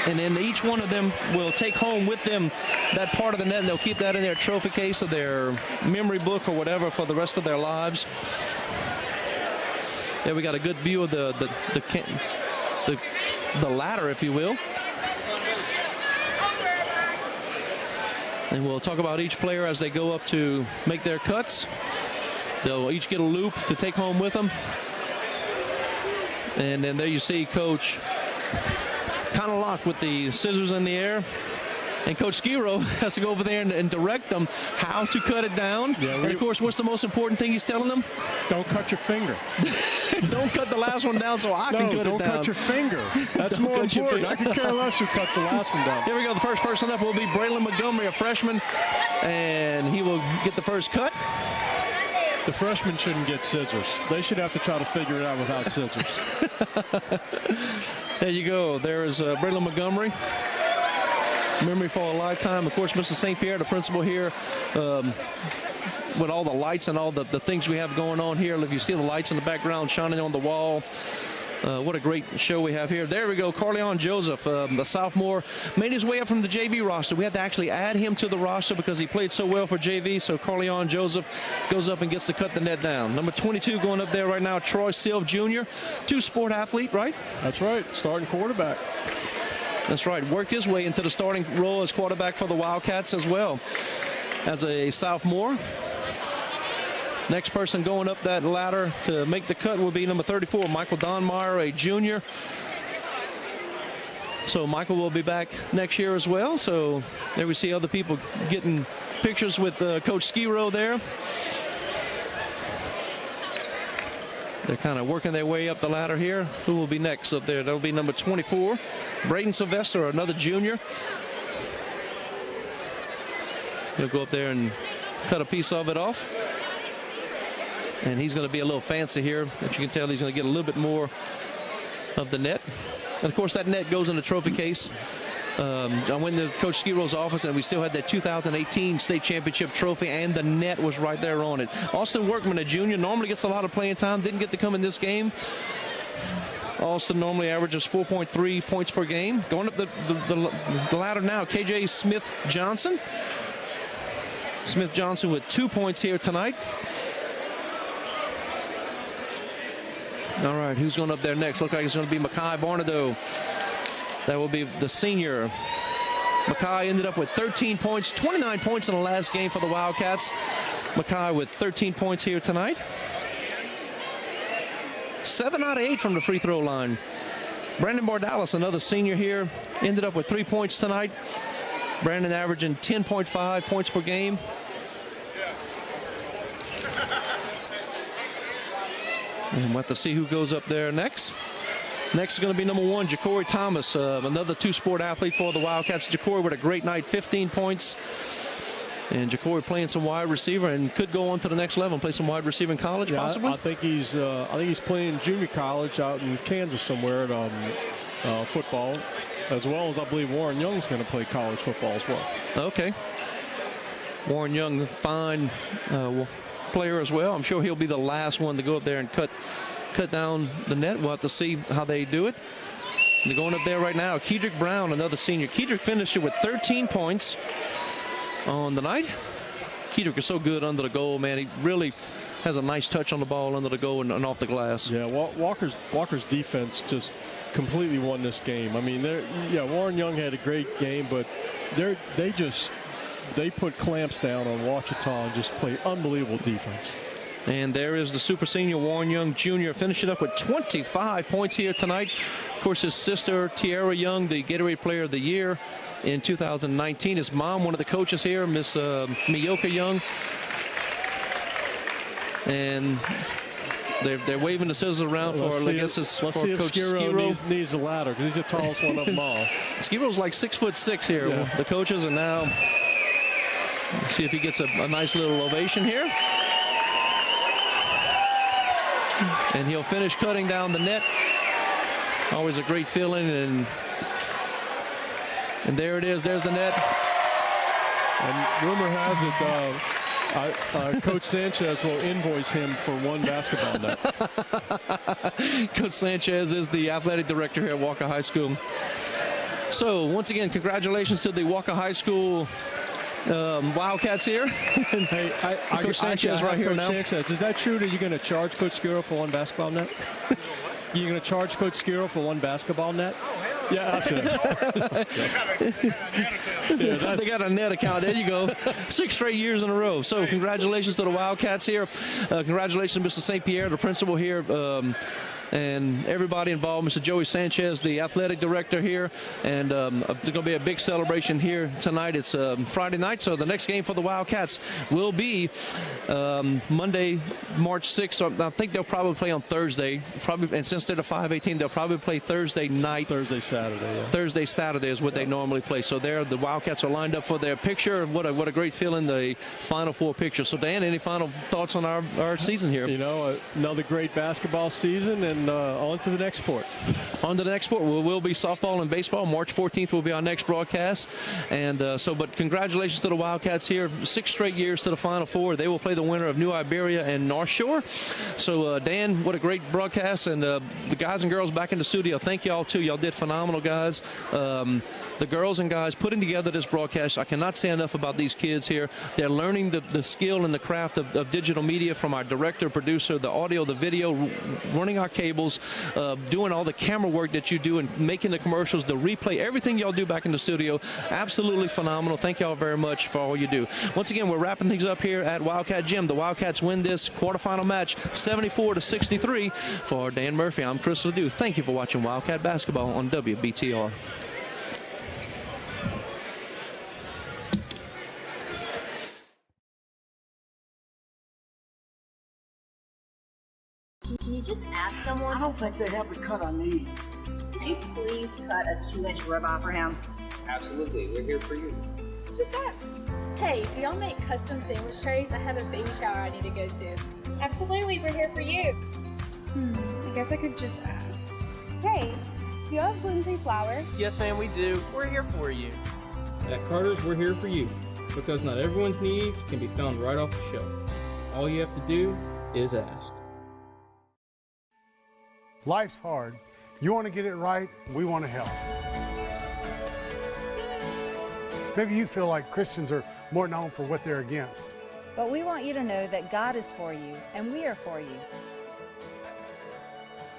And then each one of them will take home with them that part of the net, and they'll keep that in their trophy case or their memory book or whatever for the rest of their lives. There we got a good view of the ladder, if you will. And we'll talk about each player as they go up to make their cuts. They'll each get a loop to take home with them. And then there you see Coach kind of locked with the scissors in the air. And Coach Skiro has to go over there and direct them how to cut it down. Yeah, and, of course, what's the most important thing he's telling them? Don't cut your finger. Don't cut the last one down so I can cut it down. Don't cut your finger. That's more important. I could care less who cuts the last one down. Here we go. The first person up will be Braylon Montgomery, a freshman, and he will get the first cut. The freshmen shouldn't get scissors. They should have to try to figure it out without scissors. There you go. There is Braylon Montgomery. Memory for a lifetime. Of course, Mr. St. Pierre, the principal here, with all the lights and all the things we have going on here. If you see the lights in the background shining on the wall, what a great show we have here. There we go. Carleon Joseph, the sophomore, made his way up from the JV roster. We had to actually add him to the roster because he played so well for JV. So Carleon Joseph goes up and gets to cut the net down. Number 22 going up there right now, Troy Silv Jr., two-sport athlete, right? That's right. Starting quarterback. That's right. Worked his way into the starting role as quarterback for the Wildcats as well as a sophomore. Next person going up that ladder to make the cut will be number 34, Michael Donmeyer, a junior. So Michael will be back next year as well. So there we see other people getting pictures with Coach Skiro there. They're kind of working their way up the ladder here. Who will be next up there? That'll be number 24, Braden Sylvester, another junior. He'll go up there and cut a piece of it off. And he's going to be a little fancy here. If you can tell, he's going to get a little bit more of the net. And, of course, that net goes in the trophy case. I went to Coach Skiro's office, and we still had that 2018 state championship trophy, and the net was right there on it. Austin Workman, a junior, normally gets a lot of playing time. Didn't get to come in this game. Austin normally averages 4.3 points per game. Going up the ladder now, KJ Smith-Johnson. Smith-Johnson with 2 points here tonight. All right, who's going up there next? Looks like it's going to be Makai Barnado. That will be the senior. Makai ended up with 13 points, 29 points in the last game for the Wildcats. Makai with 13 points here tonight. 7 out of 8 from the free throw line. Brandon Bardalis, another senior here, ended up with 3 points tonight. Brandon averaging 10.5 points per game. And we'll have to see who goes up there next. Next is going to be number 1, Ja'Cory Thomas, another two-sport athlete for the Wildcats. Ja'Cory with a great night, 15 points. And Ja'Cory playing some wide receiver and could go on to the next level and play some wide receiver in college, possibly. I think he's playing junior college out in Kansas somewhere at football, as well as I believe Warren Young's going to play college football as well. Okay. Warren Young, fine player as well. I'm sure he'll be the last one to go up there and cut down the net. We'll have to see how they do it. They're going up there right now. Kedrick Brown, another senior. Kedrick finished it with 13 points on the night. Kedrick is so good under the goal, man. He really has a nice touch on the ball under the goal and off the glass. Yeah, Walker's defense just completely won this game. I mean, Warren Young had a great game, but they just they put clamps down on Ouachita and just play unbelievable defense. And there is the super senior Warren Young Jr. finishing up with 25 points here tonight. Of course, his sister Tiara Young, the Gatorade Player of the Year in 2019. His mom, one of the coaches here, Miss Miyoka Young. And they're waving the scissors around for, I guess it's for Coach Skiro. Needs a ladder because he's the tallest one of them all. Skiro's like 6'6" here. Yeah. The coaches are now. See if he gets a nice little ovation here. And he'll finish cutting down the net. Always a great feeling. And there it is. There's the net. And rumor has it, Coach Sanchez will invoice him for one basketball net. Coach Sanchez is the athletic director here at Ouachita High School. So once again, congratulations to the Ouachita High School Wildcats here. Hey, Coach Sanchez right here now. Sanchez, is that true that you're going to charge Coach Skiro for one basketball net? You're going to charge Coach Skiro for one basketball net? Yeah, absolutely. They got a net account. There you go. 6 straight years in a row. So congratulations to the Wildcats here. Congratulations to Mr. St. Pierre, the principal here. And everybody involved, Mr. Joey Sanchez, the athletic director here. And there's going to be a big celebration here tonight. It's Friday night, so the next game for the Wildcats will be Monday, March 6th. I think they'll probably play on Thursday. And since they're the 5A, they'll probably play Thursday night. Thursday, Saturday, yeah. Thursday, Saturday is what they normally play. So there, the Wildcats are lined up for their picture. What a great feeling, the Final Four picture. So, Dan, any final thoughts on our season here? You know, another great basketball season, and on to the next sport. On to the next sport. We'll be softball and baseball. March 14th will be our next broadcast. And but congratulations to the Wildcats here. 6 straight years to the Final Four. They will play the winner of New Iberia and North Shore. So, Dan, what a great broadcast. And the guys and girls back in the studio, thank y'all, too. Y'all did phenomenal, guys. The girls and guys putting together this broadcast, I cannot say enough about these kids here. They're learning the skill and the craft of digital media from our director, producer, the audio, the video, running our cables, doing all the camera work that you do and making the commercials, the replay, everything y'all do back in the studio. Absolutely phenomenal. Thank y'all very much for all you do. Once again, we're wrapping things up here at Wildcat Gym. The Wildcats win this quarterfinal match 74-63. For Dan Murphy, I'm Chris Ledoux. Thank you for watching Wildcat Basketball on WBTR. Can you just ask someone? I don't think they have the cut I need. Could you please cut a 2-inch ribeye for him? Absolutely, we're here for you. Just ask. Hey, do y'all make custom sandwich trays? I have a baby shower I need to go to. Absolutely, we're here for you. I guess I could just ask. Hey, do you have gluten-free flour? Yes, ma'am, we do. We're here for you. At Carter's, we're here for you. Because not everyone's needs can be found right off the shelf. All you have to do is ask. Life's hard. You want to get it right, we want to help. Maybe you feel like Christians are more known for what they're against. But we want you to know that God is for you, and we are for you.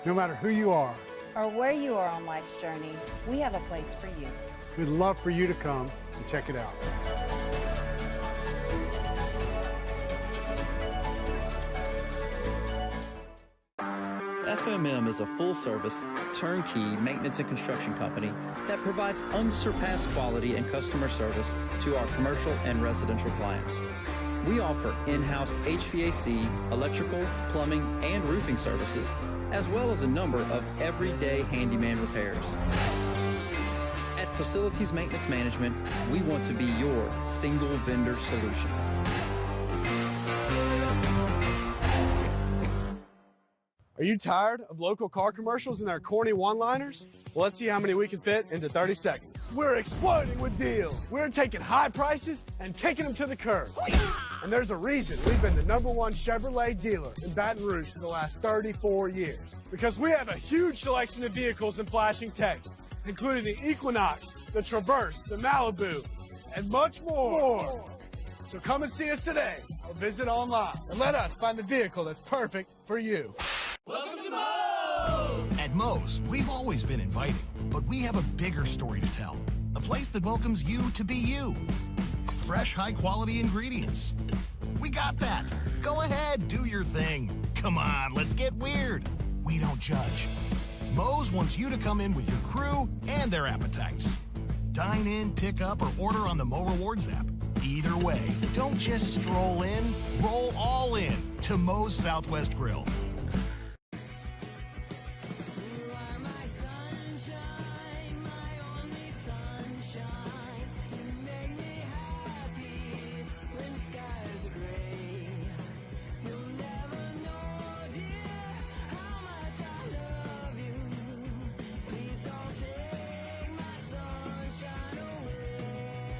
No matter who you are, or where you are on life's journey, we have a place for you. we'd love for you to come and check it out. FMM is a full-service, turnkey maintenance and construction company that provides unsurpassed quality and customer service to our commercial and residential clients. We offer in-house HVAC, electrical, plumbing, and roofing services, as well as a number of everyday handyman repairs. At Facilities Maintenance Management, we want to be your single vendor solution. Are you tired of local car commercials and their corny one-liners? Well, let's see how many we can fit into 30 seconds. We're exploding with deals. We're taking high prices and kicking them to the curb. And there's a reason we've been the #1 Chevrolet dealer in Baton Rouge for the last 34 years. Because we have a huge selection of vehicles in flashing text, including the Equinox, the Traverse, the Malibu, and much more. So come and see us today or visit online and let us find the vehicle that's perfect for you. Welcome to Moe's! At Moe's, we've always been inviting, but we have a bigger story to tell. A place that welcomes you to be you. fresh, high-quality ingredients. We got that. Go ahead, do your thing. Come on, let's get weird. We don't judge. Moe's wants you to come in with your crew and their appetites. Dine in, pick up, or order on the Mo Rewards app. Either way, don't just stroll in, roll all in to Moe's Southwest Grill.